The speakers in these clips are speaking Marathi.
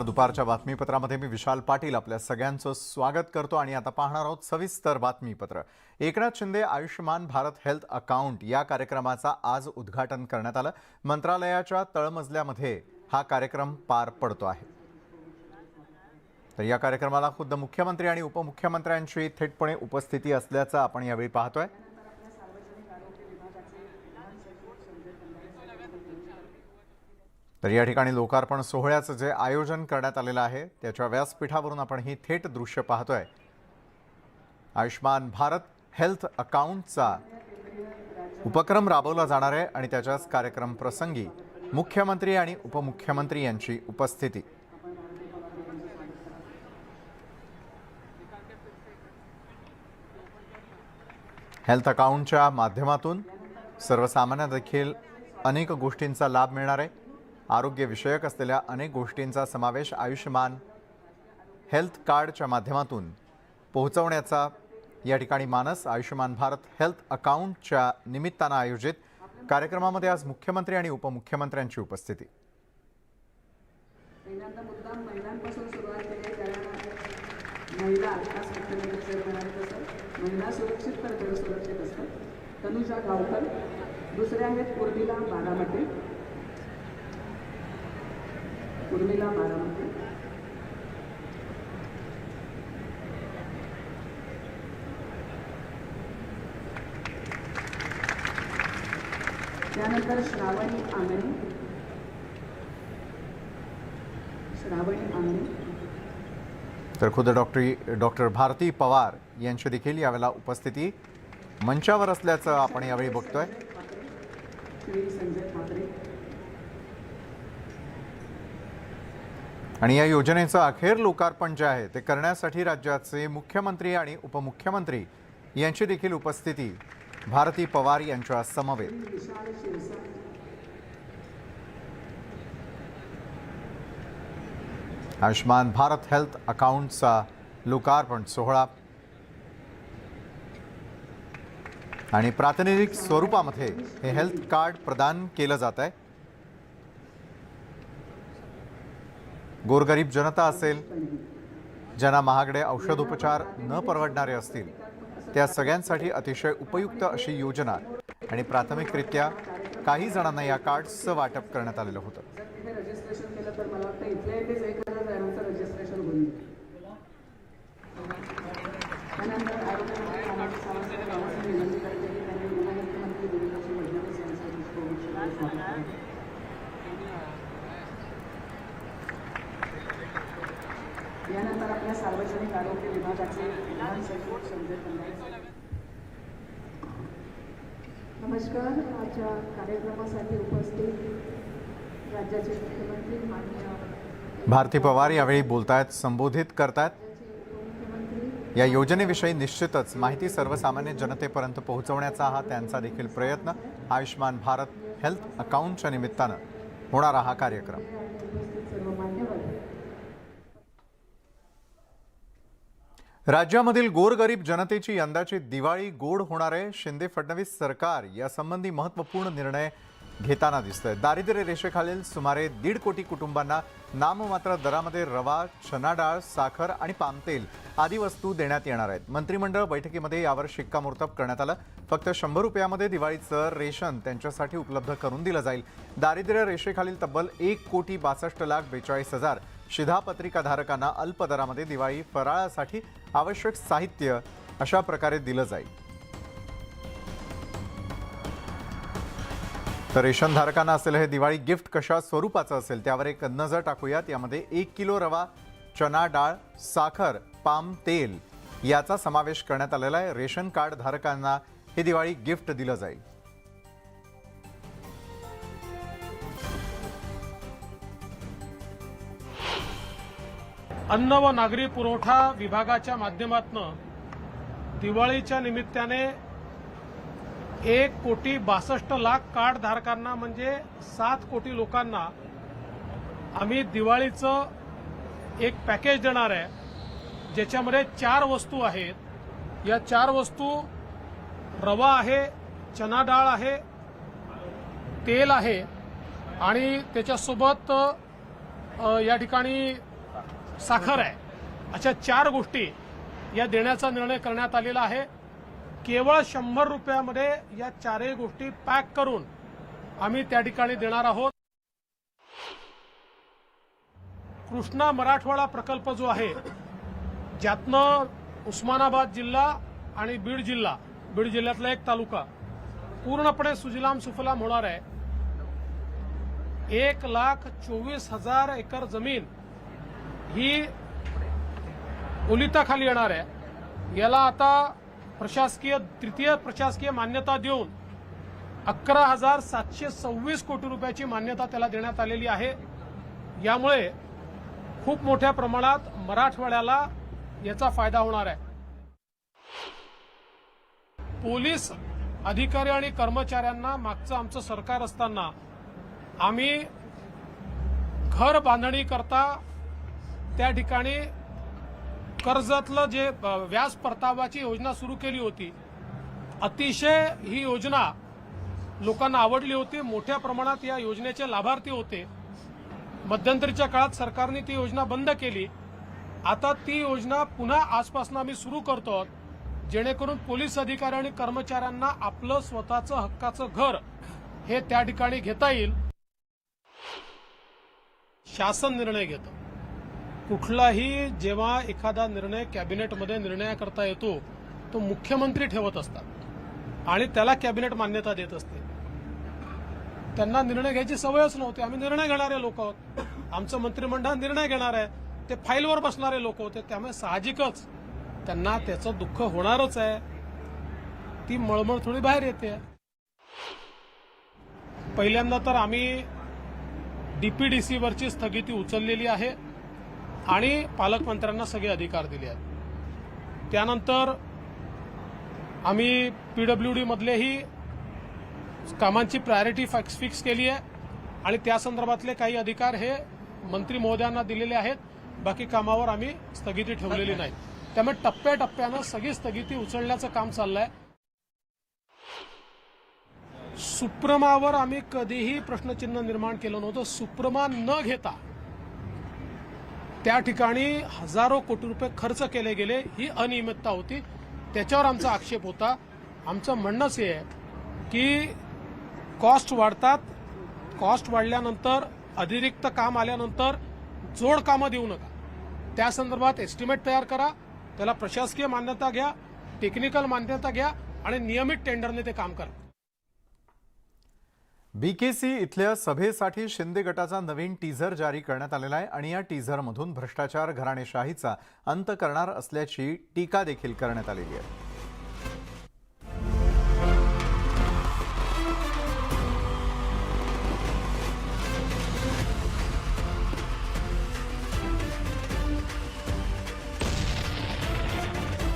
दुपारच्या बातमीपत्रामध्ये मी विशाल पाटील आपल्या सगळ्यांचं स्वागत करतो आणि आता पाहणार आहोत सविस्तर बातमीपत्र। एकनाथ शिंदे आयुष्मान भारत हेल्थ अकाउंट या कार्यक्रमाचा आज उद्घाटन करण्यात आलं। मंत्रालयाच्या तळमजल्यामध्ये हा कार्यक्रम पार पडतो आहे। तर या कार्यक्रमाला खुद्द मुख्यमंत्री आणि उपमुख्यमंत्र्यांची थेटपणे उपस्थिती असल्याचं आपण यावेळी पाहतोय। तर या ठिकाणी लोकार्पण सोहळ्याचं जे आयोजन करण्यात आलेलं आहे त्याच्या व्यासपीठावरून आपण ही थेट दृश्य पाहतोय। आयुष्मान भारत हेल्थ अकाउंटचा उपक्रम राबवला जाणार आहे आणि त्याच्याच कार्यक्रम प्रसंगी मुख्यमंत्री आणि उपमुख्यमंत्री यांची उपस्थिती। हेल्थ अकाउंटच्या माध्यमातून सर्वसामान्य देखील अनेक गोष्टींचा लाभ मिळणार आहे। आरोग्य विषयक असलेल्या अनेक गोष्टींचा समावेश आयुष्मान हेल्थ कार्डच्या माध्यमातून पोहोचवण्याचा या ठिकाणी मानस। आयुष्मान भारत हेल्थ अकाउंटच्या निमित्तानं आयोजित कार्यक्रमामध्ये आज मुख्यमंत्री आणि उपमुख्यमंत्र्यांची उपस्थिती। महिला सुरक्षित तर सुरक्षित असतात। तनुजा गावकर, दुसरे आहेत उर्मिला बारामते। त्यानंतर श्रावणी आंगणे। तर खुद डॉक्टर भारती पवार यांची देखील यावेळेला उपस्थिती मंचावर असल्याचं आपण यावेळी बघतोय। आणि या योजनेचं अखेर लोकार्पण जे आहे ते करण्यासाठी राज्याचे मुख्यमंत्री आणि उपमुख्यमंत्री यांची देखील उपस्थिती भारती पवार यांच्या समवेत। आयुष्मान भारत हेल्थ अकाउंटचा लोकार्पण सोहळा आणि प्रातिनिधिक स्वरूपामध्ये हे हेल्थ कार्ड प्रदान केलं जात आहे। गोरगरीब जनता असेल, ज्यांना महागडे औषधोपचार न परवडणारे असतील, त्या सगळ्यांसाठी अतिशय उपयुक्त अशी योजना आणि प्राथमिकरित्या काही जणांना या कार्ड्सचं वाटप करण्यात आलेलं होतं। यानंतर आपल्या सार्वजनिक आरोग्य विभागाचे प्रधान सचिव संजय कंदारे। नमस्कार। आजच्या कार्यक्रमासाठी उपस्थित राज्याचे मुख्यमंत्री माननीय भारती पवार यावेळी बोलतायत, संबोधित करतात। या योजनेविषयी निश्चितच माहिती सर्वसामान्य जनतेपर्यंत पोहोचवण्याचा हा त्यांचा देखील प्रयत्न। आयुष्मान भारत हेल्थ अकाउंटच्या निमित्तानं होणारा हा कार्यक्रम। राज्यामधील गोरगरीब जनतेची यंदाची दिवाळी गोड होणार आहे। शिंदे फडणवीस सरकार यासंबंधी महत्त्वपूर्ण निर्णय घेताना दिसतंय। दारिद्र्य रेषेखालील सुमारे 1.5 कोटी कुटुंबांना नाममात्र दरामध्ये रवा, चना डाळ, साखर आणि पामतेल आदी वस्तू देण्यात येणार आहेत। मंत्रिमंडळ बैठकीमध्ये यावर शिक्कामोर्तब करण्यात आलं। फक्त 100 रुपयामध्ये दिवाळीचं रेशन त्यांच्यासाठी उपलब्ध करून दिलं जाईल। दारिद्र्य रेषेखालील तब्बल 1,62,42,000 शिधापत्रिकाधारकांना अल्प दरामध्ये दिवाळी फराळासाठी आवश्यक साहित्य अशा प्रकारे दिलं जाईल। तर रेशनधारकांना असलेलं हे दिवाळी गिफ्ट कशा स्वरूपाचं असेल त्यावर एक नजर टाकूयात। यामध्ये 1 किलो रवा, चना डाळ, साखर, पाम तेल याचा समावेश करण्यात आलेला आहे। रेशन कार्ड धारकांना हे दिवाळी गिफ्ट दिलं जाईल। अन्न व नागरी पुरवठा विभागाच्या माध्यमातून दिवाळीच्या निमित्ताने 1,62,00,000 कार्ड धारकांना म्हणजे 7 कोटी लोकांना आम्ही दिवाळीचं एक पॅकेज देणार आहे, ज्याच्यामध्ये 4 वस्तू आहेत। या 4 वस्तू रवा आहे, चना डाळ आहे, तेल आहे आणि त्याच्यासोबत या ठिकाणी साखर आहे, अशा 4 गोष्टी या देण्याचा निर्णय करण्यात आलेला आहे. केवळ 100 रुपयामध्ये या 4ही गोष्टी पॅक करून आम्ही त्या ठिकाणी देणार आहोत. कृष्णा मराठवाडा प्रकल्प जो आहे, ज्यातनं उस्मानाबाद जिल्हा आणि बीड जिल्ह्यातला एक तालुका पूर्णपणे सुजलाम सुफलाम होणार आहे. 1,24,000 एकर जमीन ही ओलिताखाली येणार आहे. याला आता तृतीय प्रशासकीय मान्यता देऊन 11,726 कोटी रुपयाची मान्यता त्याला देण्यात आलेली आहे. यामुळे खूप मोठ्या प्रमाणात मराठवाड्याला याचा फायदा होणार आहे. पोलीस अधिकारी आणि कर्मचाऱ्यांना मागचं आमचं सरकार असताना आम्ही घर बांधणी करता त्या ठिकाणी कर्जातलं जे व्याज परताव्याची योजना सुरू केली होती. अतिशय ही योजना लोकांना आवडली होती. मोठ्या प्रमाणात या योजनेचे लाभार्थी होते. मध्यंतरीच्या काळात सरकारने ती योजना बंद केली. आता ती योजना पुन्हा आजपासून आम्ही सुरू करतो आहोत, जेणेकरून पोलीस अधिकारी आणि कर्मचाऱ्यांना आपलं स्वतःचं हक्काचं घर हे त्या ठिकाणी घेता येईल. शासन निर्णय घेतं. कुठलाही जेव्हा एखादा निर्णय कॅबिनेटमध्ये निर्णयाकरता येतो तो मुख्यमंत्री ठेवत असतात आणि त्याला कॅबिनेट मान्यता देत असते. त्यांना निर्णय घ्यायची सवयच नव्हती. आम्ही निर्णय घेणारे लोक आहोत. आमचं मंत्रिमंडळ निर्णय घेणार आहे. ते फाईलवर बसणारे लोक होते. त्यामुळे साहजिकच त्यांना त्याचं दुःख होणारच आहे. ती मळमळ थोडी बाहेर येते. पहिल्यांदा तर आम्ही डीपीडीसीवरची स्थगिती उचललेली आहे आणि पालकमंत्र्यांना सगळे अधिकार दिले आहेत. त्यानंतर आम्ही पीडब्ल्यूडी मधलेही कामांची प्रायोरिटी फिक्स केली आहे आणि त्या संदर्भातले काही अधिकार हे मंत्री महोदयांना दिलेले आहेत. बाकी कामावर आम्ही स्थगिती ठेवलेली नाही. त्यामुळे टप्प्याटप्प्यानं सगळी स्थगिती उचलण्याचं काम चाललंय. सुप्रमावर आम्ही कधीही प्रश्नचिन्ह निर्माण केलं नव्हतं. सुप्रमा न घेता त्या ठिकाणी हजारो कोटी रुपये खर्च केले गेले. ही अनियमितता होती. त्याच्यावर आमचा आक्षेप होता. आमचं म्हणणंच हे आहे की कॉस्ट वाढतात. कॉस्ट वाढल्यानंतर अतिरिक्त काम आल्यानंतर जोड कामं देऊ नका. त्या संदर्भात एस्टिमेट तयार करा. त्याला प्रशासकीय मान्यता घ्या, टेक्निकल मान्यता घ्या आणि नियमित टेंडरने ते काम करा. बीकेसी इथल्या सभेसाठी शिंदे गटाचा नवीन टीझर जारी करण्यात आलेला आहे आणि या टीझरमधून भ्रष्टाचार घराणेशाहीचा अंत करणार असल्याची टीका देखील करण्यात आलेली आहे.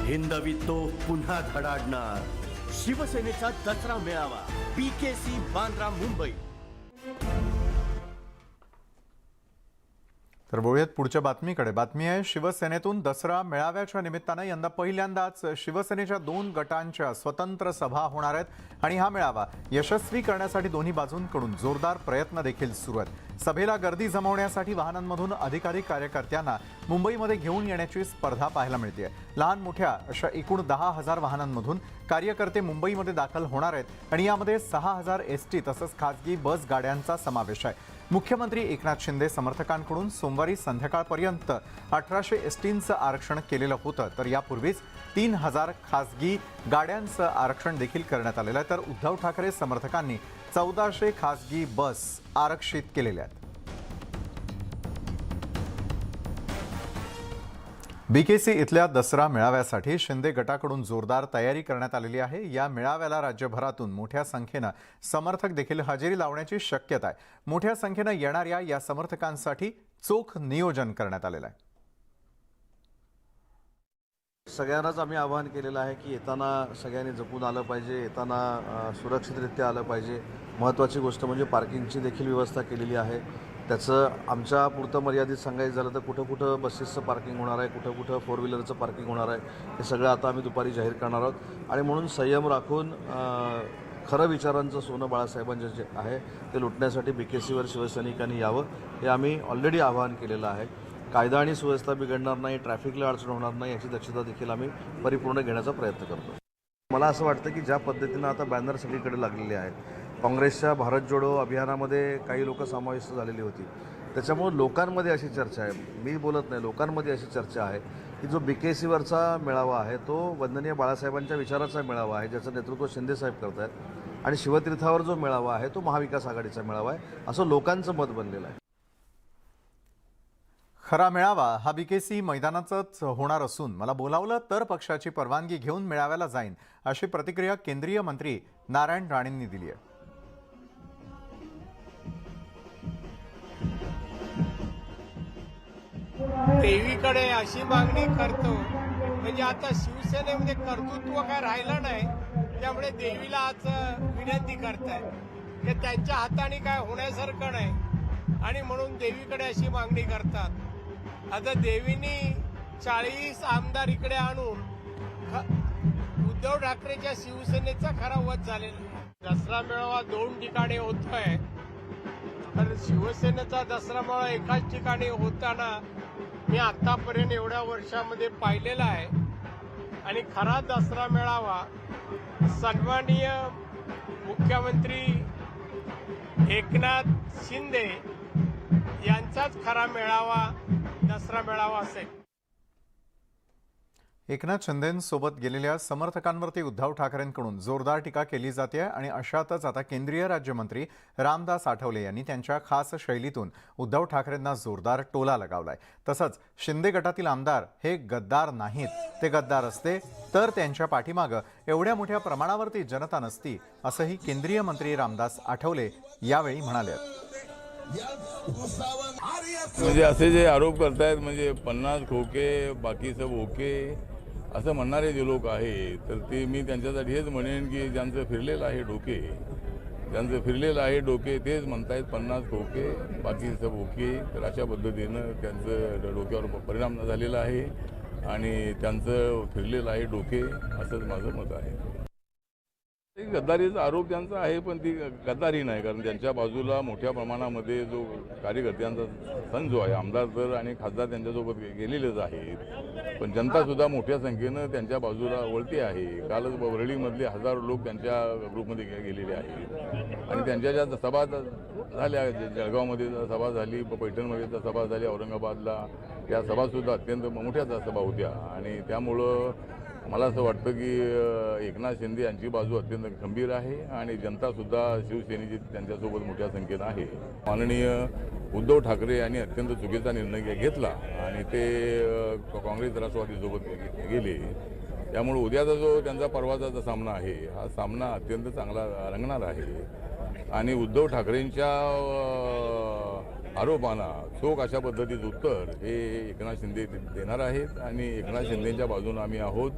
हिंदवी तो पुन्हा धडाडणार. शिवसेनेचा दसरा मेळावा बीकेसी बांद्रा मुंबई. तर बोलूयात पुढच्या बातमीकडे. बातमी आहे शिवसेनेतून दसरा मेळाव्याच्या निमित्तानं यंदा पहिल्यांदाच शिवसेनेच्या 2 गटांच्या स्वतंत्र सभा होणार आहेत आणि हा मेळावा यशस्वी करण्यासाठी दोन्ही बाजूंकडून जोरदार प्रयत्न देखील सुरू आहेत. सभेला गर्दी जमवण्यासाठी वाहनांमधून अधिकारी कार्यकर्त्यांना मुंबईमध्ये घेऊन येण्याची स्पर्धा पाहायला मिळते. लहान मोठ्या अशा एकूण 10,000 वाहनांमधून कार्यकर्ते मुंबईमध्ये दाखल होणार आहेत आणि यामध्ये 6,000 एसटी तसंच खासगी बस गाड्यांचा समावेश आहे. मुख्यमंत्री एकनाथ शिंदे समर्थकांकडून सोमवारी संध्याकाळपर्यंत 1800 एसटींचं आरक्षण केलेलं होतं. तर यापूर्वीच 3,000 खासगी गाड्यांचं आरक्षण देखील करण्यात आलेलं आहे. तर उद्धव ठाकरे समर्थकांनी 1400 खासगी बस आरक्षित केलेल्या आहेत. बीकेसी इथल्या दसरा मेळाव्यासाठी शिंदे गटाकडून जोरदार तयारी करण्यात आलेली आहे. या मेळाव्याला राज्यभरातून मोठ्या संख्येनं समर्थक देखील हजेरी लावण्याची शक्यता आहे. मोठ्या संख्येनं येणाऱ्या या समर्थकांसाठी चोख नियोजन करण्यात आलेलं आहे. सगळ्यांनाच आम्ही आवाहन केलेलं आहे की येताना सगळ्यांनी जपून आलं पाहिजे, येताना सुरक्षितरित्या आलं पाहिजे. महत्त्वाची गोष्ट म्हणजे पार्किंगची देखील व्यवस्था केलेली आहे. त्याचं आमच्या पुरतं मर्यादित सांगायचं झालं तर कुठं कुठं बसेसचं पार्किंग होणार आहे, कुठं कुठं 4 व्हीलरचं पार्किंग होणार आहे, हे सगळं आता आम्ही दुपारी जाहीर करणार आहोत. आणि म्हणून संयम राखून खरं विचारांचं सोनं बाळासाहेबांचं जे आहे ते लुटण्यासाठी बीकेसीवर शिवसैनिकांनी यावं हे आम्ही ऑलरेडी आवाहन केलेलं आहे. कायदा आणि सुव्यवस्था बिघडणार नाही, ट्रॅफिकला अडचण होणार नाही याची दक्षता देखील आम्ही परिपूर्ण घेण्याचा प्रयत्न करतो. मला असं वाटतं की ज्या पद्धतीनं आता बॅनर सगळीकडे लागलेले आहेत, काँग्रेसच्या भारत जोडो अभियानामध्ये काही लोक समाविष्ट झालेली होती, त्याच्यामुळे लोकांमध्ये अशी चर्चा आहे, मी बोलत नाही, लोकांमध्ये अशी चर्चा आहे की जो BKCवरचा मेळावा आहे तो वंदनीय बाळासाहेबांच्या विचाराचा मेळावा आहे, ज्याचं नेतृत्व शिंदेसाहेब करत आहेत, आणि शिवतीर्थावर जो मेळावा आहे तो महाविकास आघाडीचा मेळावा आहे, असं लोकांचं मत बनलेलं आहे. खरा मेळावा हा BKC मैदानातच होणार असून मला बोलावलं तर पक्षाची परवानगी घेऊन मेळाव्याला जाईन, अशी प्रतिक्रिया केंद्रीय मंत्री नारायण राणेंनी दिली आहे. देवीकडे अशी मागणी करतो म्हणजे आता शिवसेनेमध्ये कर्तृत्व काय राहिलं नाही, त्यामुळे देवीला आज विनंती करताय की त्यांच्या हाताने काय होण्यासारखं नाही आणि म्हणून देवीकडे अशी मागणी करतात. आता देवीनी 40 आमदार इकडे आणून उद्धव ठाकरेच्या शिवसेनेचा खरा वध झालेला आहे. दसरा मेळावा 2 ठिकाणी होतोय, तर शिवसेनेचा दसरा मेळावा एकाच ठिकाणी होताना मी आतापर्यंत एवढ्या वर्षामध्ये पाहिलेला आहे. आणि खरा दसरा मेळावा सन्माननीय मुख्यमंत्री एकनाथ शिंदे यांचाच खरा मेळावा दसरा मेळावा असेल. एकनाथ शिंदेंसोबत गेलेल्या समर्थकांवरती उद्धव ठाकरेंकडून जोरदार टीका केली जाते आणि अशातच आता केंद्रीय राज्यमंत्री रामदास आठवले यांनी त्यांच्या खास शैलीतून उद्धव ठाकरेंना जोरदार टोला लगावलाय. तसंच शिंदे गटातील आमदार हे गद्दार नाहीत, ते गद्दार असते तर त्यांच्या पाठीमागं एवढ्या मोठ्या प्रमाणावरती जनता नसती, असंही केंद्रीय मंत्री रामदास आठवले यावेळी म्हणाले. म्हणजे असे जे आरोप करतायत म्हणजे 50 खोके बाकी सब ओके असं म्हणणारे जे लोक आहेत, तर ते मी त्यांच्यासाठी हेच म्हणेन की ज्यांचं फिरलेलं आहे डोके तेच म्हणतायत 50 खोके बाकी सब ओके. तर अशा पद्धतीनं त्यांचं डोक्यावर परिणाम झालेला आहे आणि त्यांचं फिरलेलं आहे डोके, असंच माझं मत आहे. गद्दारीचा आरोप त्यांचा आहे, पण ती गद्दारी नाही, कारण त्यांच्या बाजूला मोठ्या प्रमाणामध्ये जो कार्यकर्त्यांचा सण जो आहे, आमदार तर आणि खासदार त्यांच्यासोबत गेलेलेच आहेत, पण जनतासुद्धा मोठ्या संख्येनं त्यांच्या बाजूला वळते आहे. कालच वरळीमधले हजारो लोक त्यांच्या ग्रुपमध्ये गेलेले आहेत आणि त्यांच्या ज्या सभा झाल्या, जळगावमध्ये सभा झाली, पैठणमध्ये सभा झाली, औरंगाबादला त्या सभासुद्धा अत्यंत मोठ्या सभा होत्या आणि त्यामुळं मला असं वाटतं की एकनाथ शिंदे यांची बाजू अत्यंत खंबीर आहे आणि जनतासुद्धा शिवसेनेची त्यांच्यासोबत मोठ्या संख्येनं आहे. माननीय उद्धव ठाकरे यांनी अत्यंत चुकीचा निर्णय घेतला आणि ते काँग्रेस राष्ट्रवादीसोबत गेले. त्यामुळे उद्याचा जो त्यांचा परवाचा सामना आहे, हा सामना अत्यंत चांगला रंगणार आहे आणि उद्धव ठाकरेंच्या आरोपांना चोख अशा पद्धतीचं उत्तर हे एकनाथ शिंदे देणार आहेत आणि एकनाथ शिंदेच्या बाजूने आम्ही आहोत.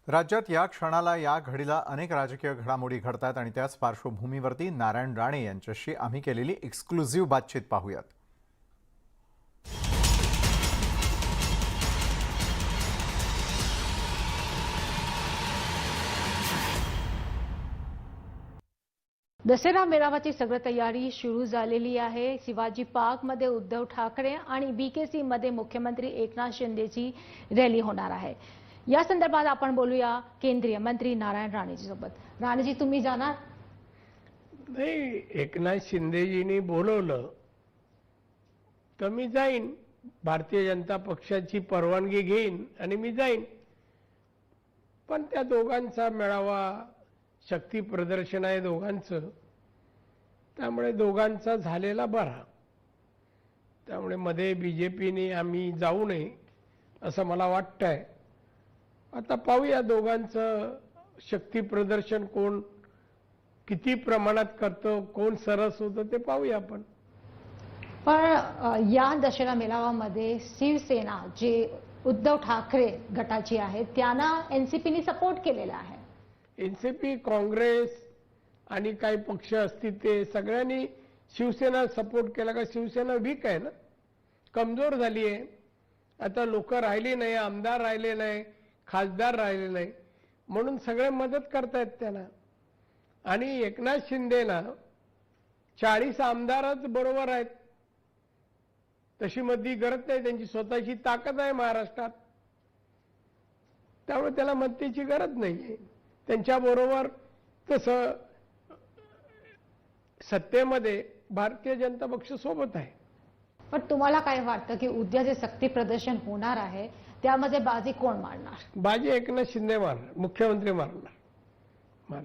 राज्यात या क्षणाला या घडीला अनेक राजकीय घडामोडी घडतात आणि त्याच पार्श्वभूमीवरती नारायण राणे यांच्याशी आम्ही केलेली एक्सक्लुझिव्ह बातचीत पाहूयात. दसरा मेळाव्याची सगळी तयारी सुरू झालेली आहे. शिवाजी पार्कमध्ये उद्धव ठाकरे आणि BKC मध्ये मुख्यमंत्री एकनाथ शिंदेची रॅली होणार आहे. या संदर्भात आपण बोलूया केंद्रीय मंत्री नारायण राणेजी सोबत. राणेजी, तुम्ही जाणार? नाही, एकनाथ शिंदेजींनी बोलवलं तर मी जाईन. भारतीय जनता पक्षाची परवानगी घेईन आणि मी जाईन. पण त्या दोघांचा मेळावा शक्ती प्रदर्शन आहे दोघांचं, त्यामुळे दोघांचा झालेला बरा. त्यामुळे मध्ये BJPने आम्ही जाऊ नये असं मला वाटतंय. आता पाहूया दोघांचं शक्ती प्रदर्शन कोण किती प्रमाणात करतो, कोण सरस होतं ते पाहूया आपण. पण या दसरा मेळाव्यामध्ये शिवसेना जे उद्धव ठाकरे गटाची आहे त्यांना NCPने सपोर्ट केलेला आहे. NCP, काँग्रेस आणि काही पक्ष असतील ते सगळ्यांनी शिवसेना सपोर्ट केला. का शिवसेना वीक आहे ना, कमजोर झाली आहे. आता लोक राहिली नाही, आमदार राहिले नाही, खासदार राहिले नाही, म्हणून सगळे मदत करतायत त्यांना. आणि एकनाथ शिंदेना 40 आमदारच बरोबर आहेत, तशी मती गरज नाही, त्यांची स्वतःची ताकद आहे महाराष्ट्रात, त्यामुळे त्याला मत्तेची गरज नाही. त्यांच्याबरोबर तसं सत्तेमध्ये भारतीय जनता पक्ष सोबत आहे. पण तुम्हाला काय वाटतं की उद्या जे शक्ती प्रदर्शन होणार आहे त्यामध्ये बाजी कोण मारणार? बाजी एकनाथ शिंदे मारणार, मुख्यमंत्री मारणार.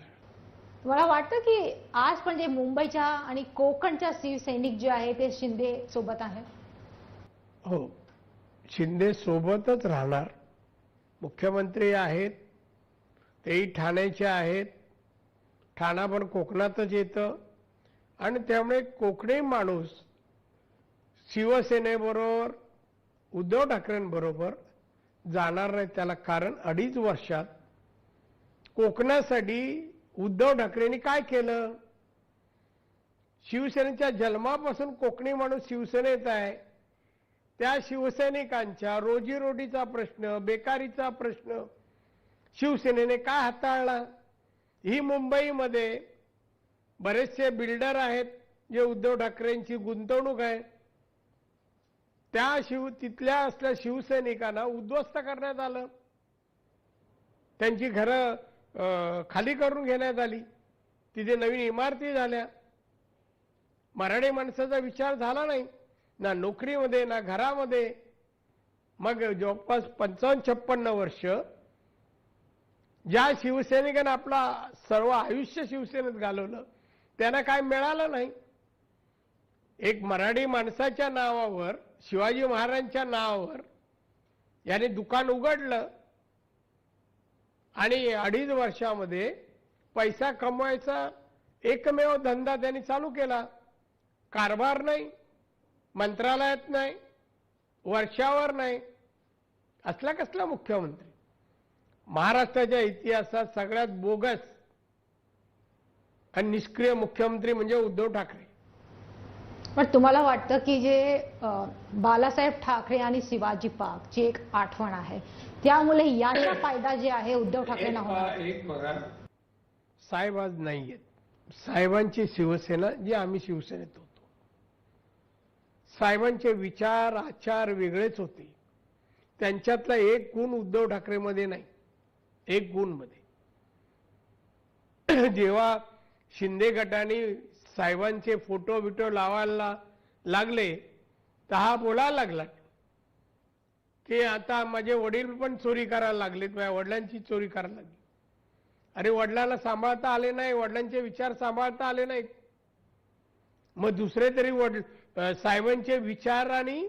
मला वाटतं की आज पण जे मुंबईच्या आणि कोकणच्या शिवसैनिक जे आहे ते शिंदे सोबत आहे. हो, शिंदे सोबतच राहणार. मुख्यमंत्री आहेत, तेही ठाण्याचे आहेत. ठाणा पण कोकणातच येतं आणि त्यामुळे कोकणी माणूस शिवसेनेबरोबर उद्धव ठाकरेंबरोबर जाणार नाही. त्याला कारण 2.5 वर्षात कोकणासाठी उद्धव ठाकरेंनी काय केलं? शिवसेनेच्या जन्मापासून कोकणी माणूस शिवसेनेत आहे. त्या शिवसैनिकांच्या रोजीरोटीचा प्रश्न, बेकारीचा प्रश्न शिवसेनेने काय हाताळला? ही मुंबईमध्ये बरेचसे बिल्डर आहेत जे उद्धव ठाकरेंची गुंतवणूक आहे, त्या तिथल्या असल्या शिवसैनिकांना उद्ध्वस्त करण्यात आलं. त्यांची घरं खाली करून घेण्यात आली. तिथे नवीन इमारती झाल्या. मराठी माणसाचा विचार झाला नाही, ना नोकरीमध्ये ना घरामध्ये. मग जवळपास 55-56 वर्ष ज्या शिवसैनिकांना आपला सर्व आयुष्य शिवसेनेत घालवलं त्यांना काय मिळालं नाही. एक मराठी माणसाच्या नावावर, शिवाजी महाराजांच्या नावावर याने दुकान उघडलं आणि 2.5 वर्षामध्ये पैसा कमवायचा एकमेव धंदा त्यांनी चालू केला. कारभार नाही, मंत्रालयात नाही, वर्षावर नाही. असला कसला मुख्यमंत्री? महाराष्ट्राच्या इतिहासात सगळ्यात बोगस आणि निष्क्रिय मुख्यमंत्री म्हणजे उद्धव ठाकरे. पण तुम्हाला वाटतं की जे बाळासाहेब ठाकरे आणि शिवाजी पाक ची एक आठवण आहे, त्यामुळे याचा फायदा जे आहे उद्धव ठाकरेंना होणार? एक बघा, साहेब आज नाहीयेत. साहेबांची शिवसेना जी आम्ही शिवसेनेत होतो, साहेबांचे विचार आचार वेगळेच होते. त्यांच्यातला एक गुण उद्धव ठाकरेमध्ये नाही. एक गुण मध्ये जेव्हा शिंदे गटाने साहेबांचे फोटो बिटो लावायला लागले तर हा बोलायला लागला की आता माझे वडील पण चोरी करायला लागलेत, माझ्या वडिलांची चोरी करायला लागली. अरे वडिलांना सांभाळता आले नाही, वडिलांचे विचार सांभाळता आले नाहीत, मग दुसरे तरी साहेबांचे विचार आणि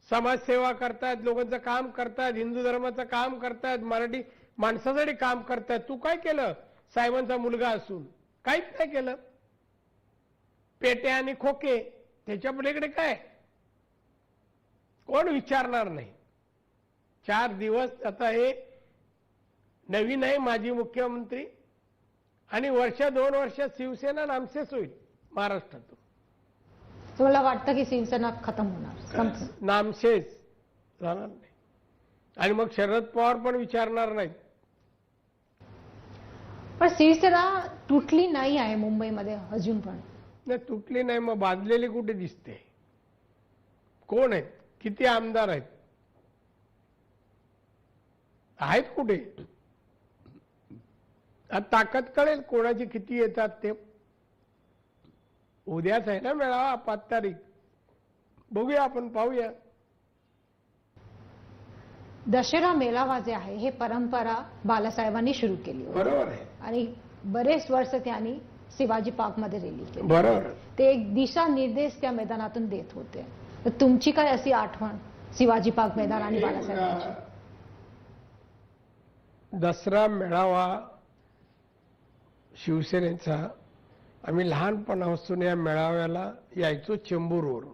समाजसेवा करतायत, लोकांचं काम करतायत, हिंदू धर्माचं काम करतायत, मराठी माणसासाठी काम करतायत. तू काय केलं? साहेबांचा मुलगा असून काहीच नाही केलं. पेटे आणि खोके, त्याच्या पलीकडे काय? कोण विचारणार नाही. 4 दिवस आता हे नवीन आहे माजी मुख्यमंत्री आणि 1-2 वर्षात शिवसेना नामशेष होईल महाराष्ट्रातून. तुम्हाला वाटतं की शिवसेना खतम होणार, संपणार? नामशेष जाणार नाही आणि मग शरद पवार पण विचारणार नाहीत. पण शिवसेना तुटली नाही आहे मुंबईमध्ये अजून पण. नाही तुटली नाही, मग बांधलेली कुठे दिसते? कोण आहेत? किती आमदार आहेत? आहेत कुठे? आता ताकद कळेल कोणाची किती येतात ते. उद्याच आहे ना मेळावा, 5 तारीख. बघूया, आपण पाहूया. दशरा मेळावा जे आहे हे परंपरा बाळासाहेबांनी सुरू केली होती. बरोबर आहे. आणि बरेच वर्ष त्यांनी शिवाजी पार्कमध्ये रॅली केली. बरोबर. ते एक दिशा निर्देश त्या मैदानातून देत होते. तर तुमची काय अशी आठवण शिवाजी पार्क मैदान आणि बाळासाहेबांची? दसरा मेळावा शिवसेनेचा, आम्ही लहानपणापासून या मेळाव्याला यायचो चेंबूरवरून.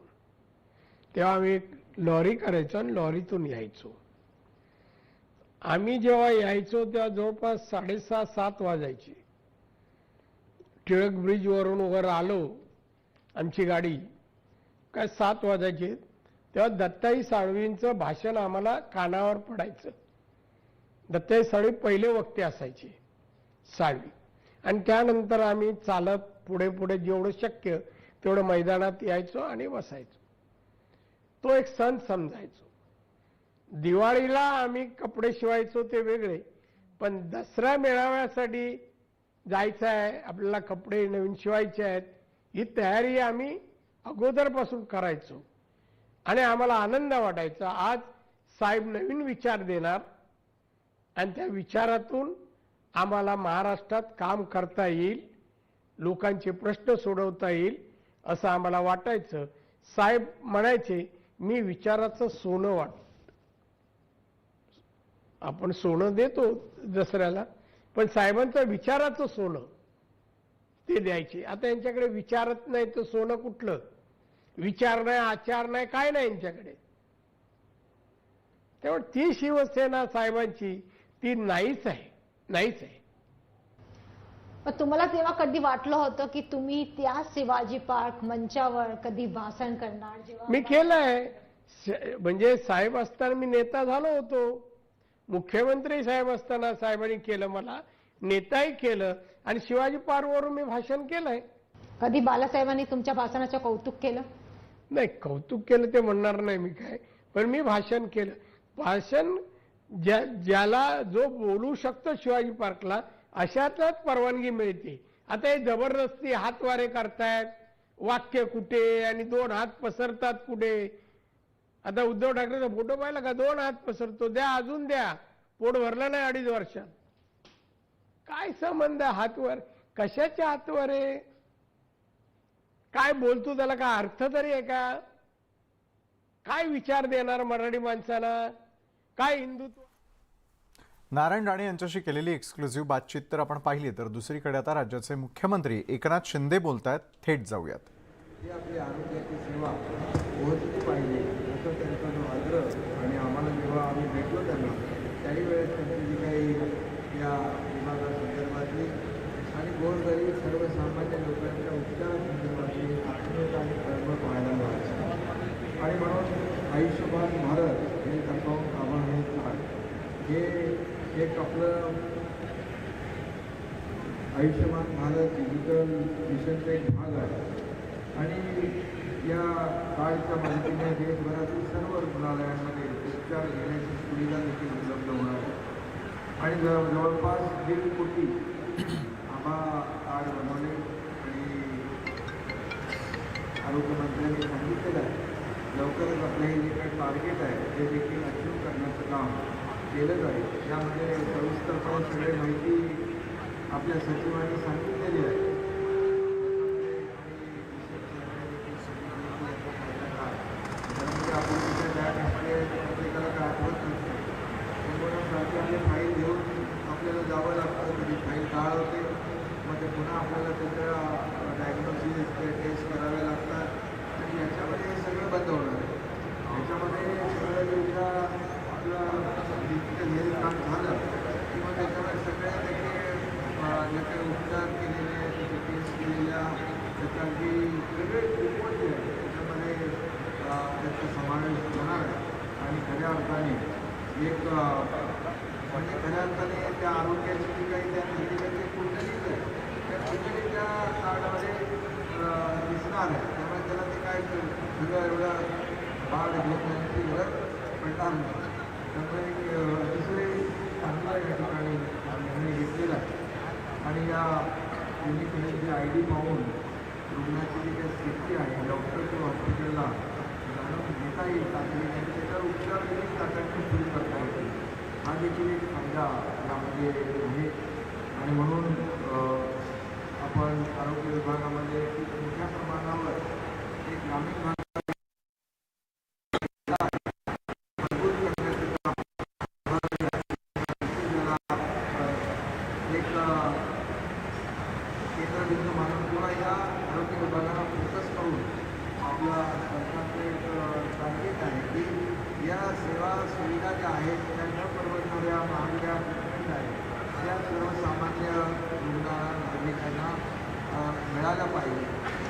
तेव्हा आम्ही एक लॉरी करायचो आणि लॉरीतून यायचो. आम्ही जेव्हा यायचो तेव्हा जवळपास 6:30-7 वाजायची. टिळक ब्रिजवरून वगैरे आलो आमची गाडी काय 7 वाजायचे. तेव्हा दत्ताई साळवींचं भाषण आम्हाला कानावर पडायचं. दत्ताई साळवी पहिले वक्ते असायचे, साळवी. आणि त्यानंतर आम्ही चालत पुढे पुढे जेवढं शक्य तेवढं मैदानात यायचो आणि बसायचो. तो एक सण समजायचो. दिवाळीला आम्ही कपडे शिवायचो ते वेगळे, पण दसरा मेळाव्यासाठी जायचं आहे, आपल्याला कपडे नवीन शिवायचे आहेत, ही तयारी आम्ही अगोदरपासून करायचो आणि आम्हाला आनंद वाटायचा. आज साहेब नवीन विचार देणार आणि त्या विचारातून आम्हाला महाराष्ट्रात काम करता येईल, लोकांचे प्रश्न सोडवता येईल असं आम्हाला वाटायचं. साहेब म्हणायचे, मी विचाराचं सोनं वाटतो. आपण सोनं देतो दसऱ्याला, पण साहेबांचं विचाराचं सोनं ते द्यायचे. आता यांच्याकडे विचारत नाही तर सोनं कुठलं? विचार नाही, आचार नाही, काय नाही यांच्याकडे. त्यामुळे ती शिवसेना साहेबांची ती नाहीच आहे, नाहीच आहे. पण तुम्हाला तेव्हा कधी वाटलं होतं की तुम्ही त्या शिवाजी पार्क मंचावर कधी भाषण करणार? जेव्हा मी केलंय, म्हणजे साहेब असताना मी नेता झालो होतो, मुख्यमंत्री साहेब असताना साहेबांनी केलं, मला नेताही केलं आणि शिवाजी पार्कवरून मी भाषण केलंय. कधी बालासाहेबांनी तुमच्या भाषणाचं कौतुक केलं? नाही, कौतुक केलं ते म्हणणार नाही मी काय, पण मी भाषण केलं. भाषण ज्याला जो बोलू शकतो शिवाजी पार्कला अशातच परवानगी मिळते. आता हे जबरदस्ती हातवारे करतायत, वाक्य कुठे आणि 2 हात पसरतात कुठे. आता उद्धव ठाकरेचा फोटो पाहिला का? 2 हात पसरतो, द्या अजून द्या, पोट भरलं नाही 2.5 वर्षात. काय संबंध हातवर? कशाचे हातवर आहे? काय बोलतो त्याला काय अर्थ तरी आहे का? काय विचार देणार मराठी माणसाला? काय हिंदुत्व? नारायण राणे यांच्याशी केलेली एक्सक्लुझिव्ह बातचीत तर आपण पाहिली, तर दुसरीकडे आता राज्याचे मुख्यमंत्री एकनाथ शिंदे बोलतायत. थेट जाऊयात. ही आपली आरोग्याची सेवा पोहोचली पाहिजे असं त्यांचा जो आग्रह, आणि आम्हाला जेव्हा आम्ही भेटलो त्यांना त्याही वेळेस त्यांची जी काही या विभागासंदर्भातली आणि गोरगरीब सर्वसामान्य लोकांच्या उपचारासंदर्भातली आत्मीयता आणि कर्म पाहायला मिळाली. आणि म्हणून आयुष्यमान भारत हे अकाउंट आव्हान हे कार्ड हे एक आपलं आयुष्यमान भारत डिजिटल मिशनचा एक भाग आहे. आणि या कार्डच्या मदतीने देशभरातील सर्व रुग्णालयांमध्ये उपचार घेण्याची सुविधा देखील उपलब्ध होणार आहे. आणि जवळपास 1.5 कोटी आम्हा कार्ड बनवले आणि आरोग्यमंत्र्यांनी सांगितलेलं आहे लवकरच आपलं हे जे काही टार्गेट आहे ते देखील अचीव करण्याचं काम केलं जाईल. यामध्ये सविस्तरपणे सगळी माहिती आपल्या सचिवांनी सांगितलेली आहे. प्रत्येकाला काय आठवत नसते, कोणासाठी आपली फाईल घेऊन आपल्याला जावं लागतं, कधी फाईल काळ होते, मग ते पुन्हा आपल्याला त्याच्या डायग्नोसिस ते टेस्ट करावे लागतात आणि याच्यामध्ये हे सगळं बंद होणार आहे. याच्यामध्ये सगळं जेवढा आपलं डिजिटल हे काम झालं की मग त्याच्यामध्ये सगळ्या त्याचे जे काही उपचार केलेले, त्याचे टेस्ट केलेल्या त्याच्या अगदी सगळे रिपोर्ट जे आहे त्याच्यामध्ये त्याचा समावेश होणार आहे. आणि खऱ्या अर्थाने एक म्हणजे खऱ्या अर्थाने त्या आरोग्याची जी काही त्या मेडिकलची कुंडलीच आहे त्या कुंडली त्या कार्डामध्ये दिसणार आहे. त्यामुळे त्याला ते काय सगळं एवढं भाग घेण्याची गरज पडणार नाही. त्यामुळे दुसरे चांगला या ठिकाणी निर्णय घेतलेला आहे. आणि या युनिकनेची ID पाहून रुग्णाची जी काही स्थिती आहे डॉक्टर किंवा हॉस्पिटलला जाणून घेता येईल तातडीने, त्याच्यावर उपचार देखील तातडीने सुरू करता येतील. हा देखील एक फायदा यामध्ये आहे. आणि म्हणून आपण आरोग्य विभागामध्ये खूप मोठ्या प्रमाणावर एक ग्रामीण भागात एक केंद्रबिंदू मानून किंवा या आरोग्य विभागाला फोकस करून आपला सरकारचं एक टार्गेट आहे की या सेवा सुविधा ज्या आहेत त्या न परवडणाऱ्या महागड्या ट्रीटमेंट आहेत त्या सर्वसामान्य रुग्णांना नागरिकांना मिळाल्या पाहिजे.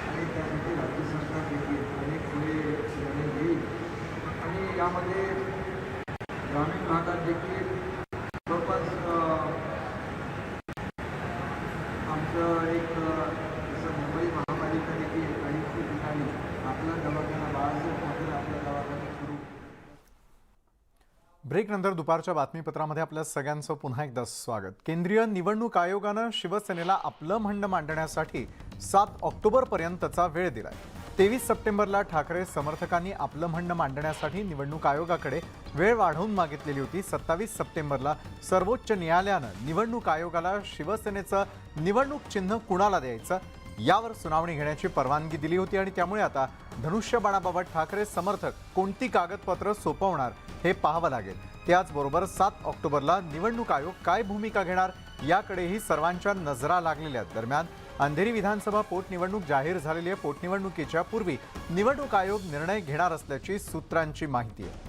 आणि त्यासाठी राज्य सरकार देखील अनेक पुढे निर्णय घेईल. आणि यामध्ये ग्रामीण भागात देखील जवळपास आमचं एक जसं मुंबई महापालिका देखील काही ठिकाणी आपला दवाखाना 12,000 आपला दवाखाना ब्रेकनंतर दुपारच्या बातमीपत्रामध्ये आपल्या सगळ्यांचं पुन्हा एकदा स्वागत। केंद्रीय निवडणूक आयोगानं शिवसेनेला आपलं म्हणणं मांडण्यासाठी 7 ऑक्टोबरपर्यंतचा वेळ दिलाय। 23 सप्टेंबरला ठाकरे समर्थकांनी आपलं म्हणणं मांडण्यासाठी निवडणूक आयोगाकडे वेळ वाढवून मागितलेली होती। 27 सप्टेंबरला सर्वोच्च न्यायालयानं निवडणूक आयोगाला शिवसेनेचं निवडणूक चिन्ह कुणाला द्यायचं यावर सुनावणी घेण्याची परवानगी दिली होती आणि त्यामुळे आता धनुष्यबाणाबाबत ठाकरे समर्थक कोणती कागदपत्र सोपवणार हे पाहावं लागेल। त्याचबरोबर 7 ऑक्टोबरला निवडणूक आयोग काय भूमिका घेणार याकडेही सर्वांच्या नजरा लागलेल्या आहेत। दरम्यान अंधेरी विधानसभा पोटनिवडणूक जाहीर झालेली आहे। पोटनिवडणुकीच्या पूर्वी निवडणूक आयोग निर्णय घेणार असल्याची सूत्रांची माहिती आहे।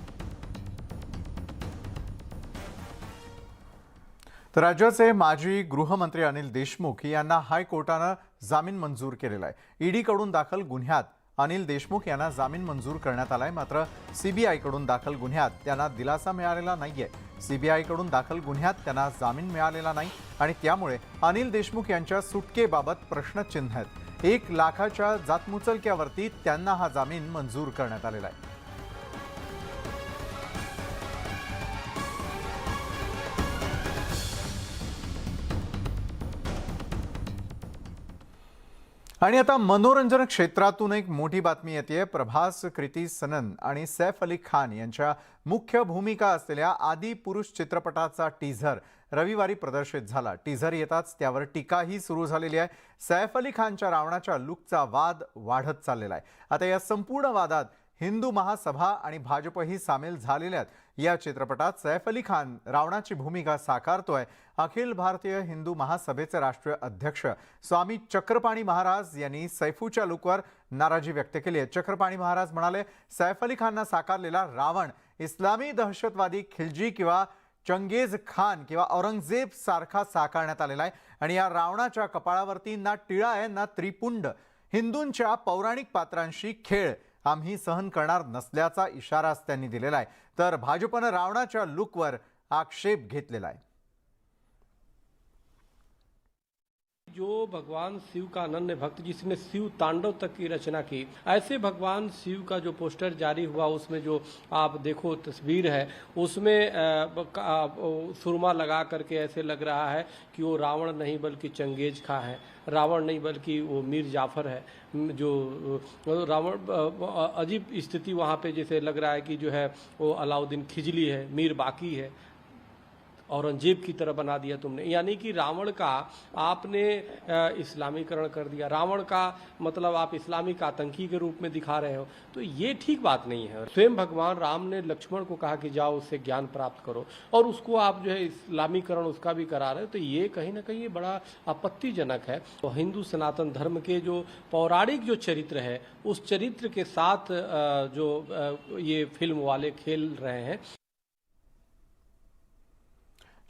तर राज्याचे माजी गृहमंत्री अनिल देशमुख यांना हायकोर्टानं जामीन मंजूर केलेला आहे। ईडीकडून दाखल गुन्ह्यात अनिल देशमुख यांना जामीन मंजूर करण्यात आलाय, मात्र सीबीआयकडून दाखल गुन्ह्यात त्यांना दिलासा मिळालेला नाहीये। सीबीआयकडून दाखल गुन्ह्यात त्यांना जामीन मिळालेला नाही आणि त्यामुळे अनिल देशमुख यांच्या सुटकेबाबत प्रश्नचिन्ह आहेत। 1 लाखाच्या जातमुचलक्यावरती त्यांना हा जामीन मंजूर करण्यात आलेला आहे। आणि आता मनोरंजन क्षेत्रातून एक मोठी बातमी येते। प्रभास, कृती सनन आणि सैफ अली खान यांच्या मुख्य भूमिका असलेल्या आदी पुरुष चित्रपटाचा टीझर रविवारी प्रदर्शित झाला। टीझर येताच त्यावर टीकाही सुरू झालेली आहे। सैफ अली खानच्या रावणाच्या लुकचा वाद वाढत चाललेला आहे। आता या संपूर्ण वादात हिंदू महासभा आणि भाजपही सामील झालेले आहेत। या चित्रपटात सैफ अली खान रावणाची भूमिका साकारतोय। अखिल भारतीय हिंदू महासभेचे राष्ट्रीय अध्यक्ष स्वामी चक्रपाणी महाराज यांनी सैफूच्या लुकवर नाराजी व्यक्त केली आहे। चक्रपाणी महाराज म्हणाले, सैफ अली खानना साकारलेला रावण इस्लामी दहशतवादी खिलजी किंवा चंगेज खान किंवा औरंगजेब सारखा साकारण्यात आलेला आहे आणि या रावणाच्या कपाळावरती ना टिळा आहे ना त्रिपुंड। हिंदूंच्या पौराणिक पात्रांशी खेळ आम्ही सहन करणार नसल्याचा इशाराच त्यांनी दिलेला आहे। तर भाजपनं रावणाच्या लुकवर आक्षेप घेतलेला आहे। जो भगवान शिव का अनन्य भक्त जिसने शिव तांडव तक की रचना की, ऐसे भगवान शिव का जो पोस्टर जारी हुआ उसमें जो आप देखो तस्वीर है उसमें सुरमा लगा करके ऐसे लग रहा है कि वो रावण नहीं बल्कि चंगेज खां है, रावण नहीं बल्कि वो मीर जाफर है। जो रावण अजीब स्थिति वहाँ पे जैसे लग रहा है कि जो है वो अलाउद्दीन खिजली है, मीर बाकी है, औरंगजेब की तरह बना दिया तुमने। यानी कि रावण का आपने इस्लामीकरण कर दिया। रावण का मतलब आप इस्लामिक आतंकी के रूप में दिखा रहे हो, तो ये ठीक बात नहीं है। स्वयं भगवान राम ने लक्ष्मण को कहा कि जाओ उससे ज्ञान प्राप्त करो और उसको आप जो है इस्लामीकरण उसका भी करा रहे हो, तो ये कहीं ना कहीं ये बड़ा आपत्तिजनक है। तो हिंदू सनातन धर्म के जो पौराणिक जो चरित्र है उस चरित्र के साथ जो ये फिल्म वाले खेल रहे हैं।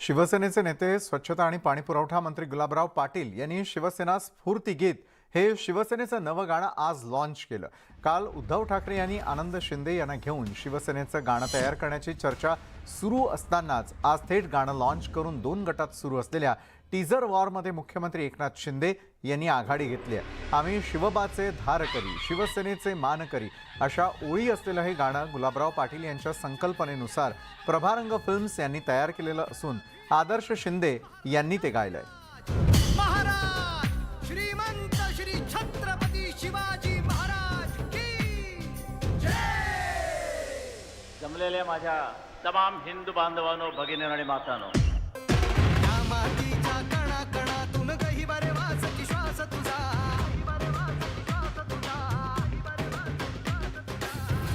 शिवसेनेचे नेते स्वच्छता आणि पाणीपुरवठा मंत्री गुलाबराव पाटील यांनी शिवसेना स्फूर्ती गीत हे शिवसेनेचं नवं गाणं आज लॉन्च केलं। काल उद्धव ठाकरे यांनी आनंद शिंदे यांना घेऊन शिवसेनेचं गाणं तयार करण्याची चर्चा सुरू असतानाच आज थेट गाणं लॉन्च करून 2 गटात सुरू असलेल्या टीझर वॉरमध्ये मुख्यमंत्री एकनाथ शिंदे यांनी आघाडी घेतली आहे। आम्ही शिवबाचे धारकरी, शिवसेनेचे मानकरी अशा ओळी असलेलं हे गाणं गुलाबराव पाटील यांच्या संकल्पनेनुसार प्रभारंग फिल्म्स यांनी तयार केलेलं असून आदर्श शिंदे यांनी ते गायलंय। महाराज श्रीमंत श्री छत्रपती शिवाजी महाराज की जय। जमलेल्या माझ्या तमाम हिंदू बांधवांनो, भगिनींनो आणि मातांनो, मातीच्या कणाकणातून गहिवरे वास की श्वास तुझा,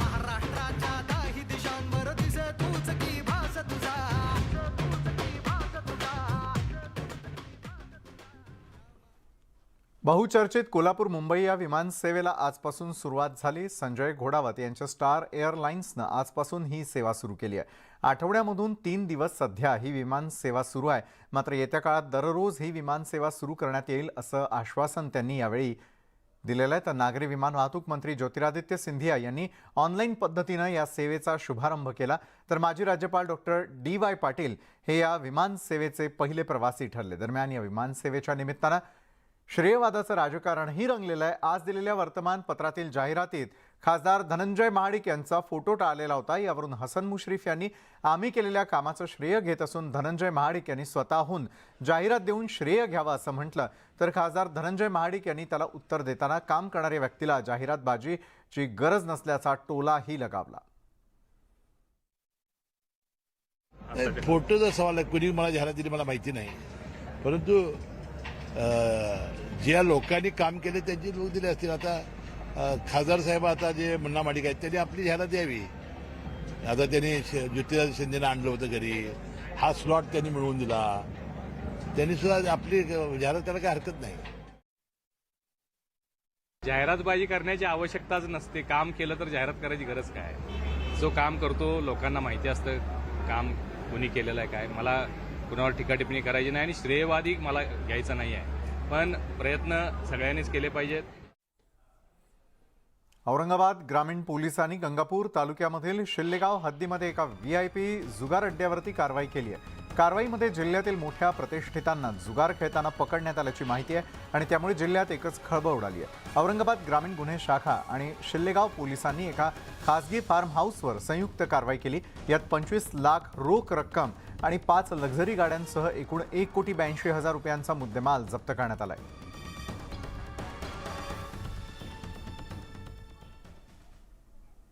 महाराष्ट्राच्या दाही दिशांवर दिसे तूच की भास तुझा। बहुचर्चित कोल्हापूर मुंबई या विमानसेवेला आजपासून सुरुवात झाली। संजय घोडावत यांच्या स्टार एअरलाइन्सनं आजपासून ही सेवा सुरू केली आहे। आठवड्यामधून 3 दिवस सध्या ही विमान सेवा सुरू आहे, मात्र येत्या काळात दररोज ही विमान सेवा सुरू करण्यात येईल असं आश्वासन त्यांनी यावेळी दिलेलं आहे। तर नागरी विमान वाहतूक मंत्री ज्योतिरादित्य सिंधिया यांनी ऑनलाईन पद्धतीनं या सेवेचा शुभारंभ केला। तर माजी राज्यपाल डॉक्टर DY पाटील हे या विमान सेवेचे पहिले प्रवासी ठरले। दरम्यान या विमान सेवेच्या निमित्तानं श्रेयवादाचं राजकारणही रंगलेलं आहे. आज दिलेल्या वर्तमानपत्रातील जाहिरातीत खासदार धनंजय महाडिक यांचा फोटो टाळलेला होता. यावरून हसन मुश्रीफ यांनी आम्ही केलेल्या कामाचं श्रेय घेत असून धनंजय महाडिक यांनी स्वतःहून जाहिरात देऊन श्रेय घ्यावं असं म्हटलं तर खासदार धनंजय महाडिक यांनी त्याला उत्तर देताना काम करणाऱ्या व्यक्तीला जाहिरातबाजीची गरज नसल्याचा टोलाही लगावला. फोटोचा सवाल आहे, कुणी मला जाहिरात दिली मला माहिती नाही, परंतु ज्या लोकांनी काम केले त्यांची लोक दिले असतील. आता खासदार साहेब आता जे मुन्ना महाडिक आहेत त्यांनी आपली जाहिरात द्यावी. आता त्यांनी ज्योतिराज शिंदेना आणलं होतं घरी, हा स्लॉट त्यांनी मिळवून दिला, त्यांनी सुद्धा आपली जाहिरात करायला काही हरकत नाही. जाहिरातबाजी करण्याची आवश्यकताच नसते. काम केलं तर जाहिरात करायची गरज काय. जो काम करतो लोकांना माहिती असतं काम कुणी केलेलं आहे काय. मला कुणावर टीकाटिप्पणी करायची नाही आणि श्रेयवादी मला घ्यायचा नाही आहे, पण प्रयत्न सगळ्यांनीच केले पाहिजेत. औरंगाबाद ग्रामीण पोलिसांनी गंगापूर तालुक्यामधील शिल्लेगाव हद्दीमध्ये एका VIP जुगार अड्ड्यावरती कारवाई केली आहे. कारवाईमध्ये जिल्ह्यातील मोठ्या प्रतिष्ठितांना जुगार खेळताना पकडण्यात आल्याची माहिती आहे आणि त्यामुळे जिल्ह्यात एकच खळबळ उडाली आहे. औरंगाबाद ग्रामीण गुन्हे शाखा आणि शिल्लेगाव पोलिसांनी एका खासगी फार्म हाऊसवर संयुक्त कारवाई केली. यात 25 लाख रोख रक्कम आणि 5 लक्झरी गाड्यांसह एकूण 1,82,00,000 रुपयांचा मुद्देमाल जप्त करण्यात आला आहे.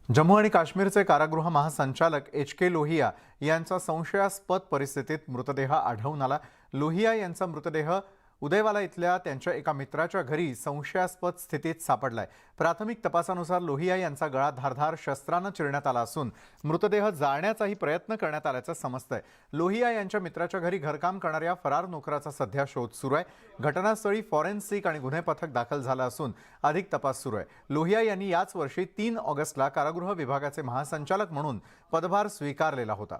जम्मू आणि काश्मीरचे कारागृह महासंचालक HK लोहिया यांचा संशयास्पद परिस्थितीत मृतदेह आढळून आला. लोहिया यांचा मृतदेह उदयवाला इथल्या त्यांच्या एका मित्राच्या घरी संशयास्पद स्थितीत सापडलाय. प्राथमिक तपासानुसार लोहिया यांचा गळा धारदार शस्त्रानं चिरण्यात आला असून मृतदेह जाळण्याचाही प्रयत्न करण्यात आल्याचं समजतंय. लोहिया यांच्या मित्राच्या घरी घरकाम करणाऱ्या फरार नोकराचा सध्या शोध सुरू आहे. घटनास्थळी फॉरेन्सिक आणि गुन्हे पथक दाखल झालं असून अधिक तपास सुरू आहे. लोहिया यांनी याच वर्षी 3 ऑगस्टला कारागृह विभागाचे महासंचालक म्हणून पदभार स्वीकारलेला होता.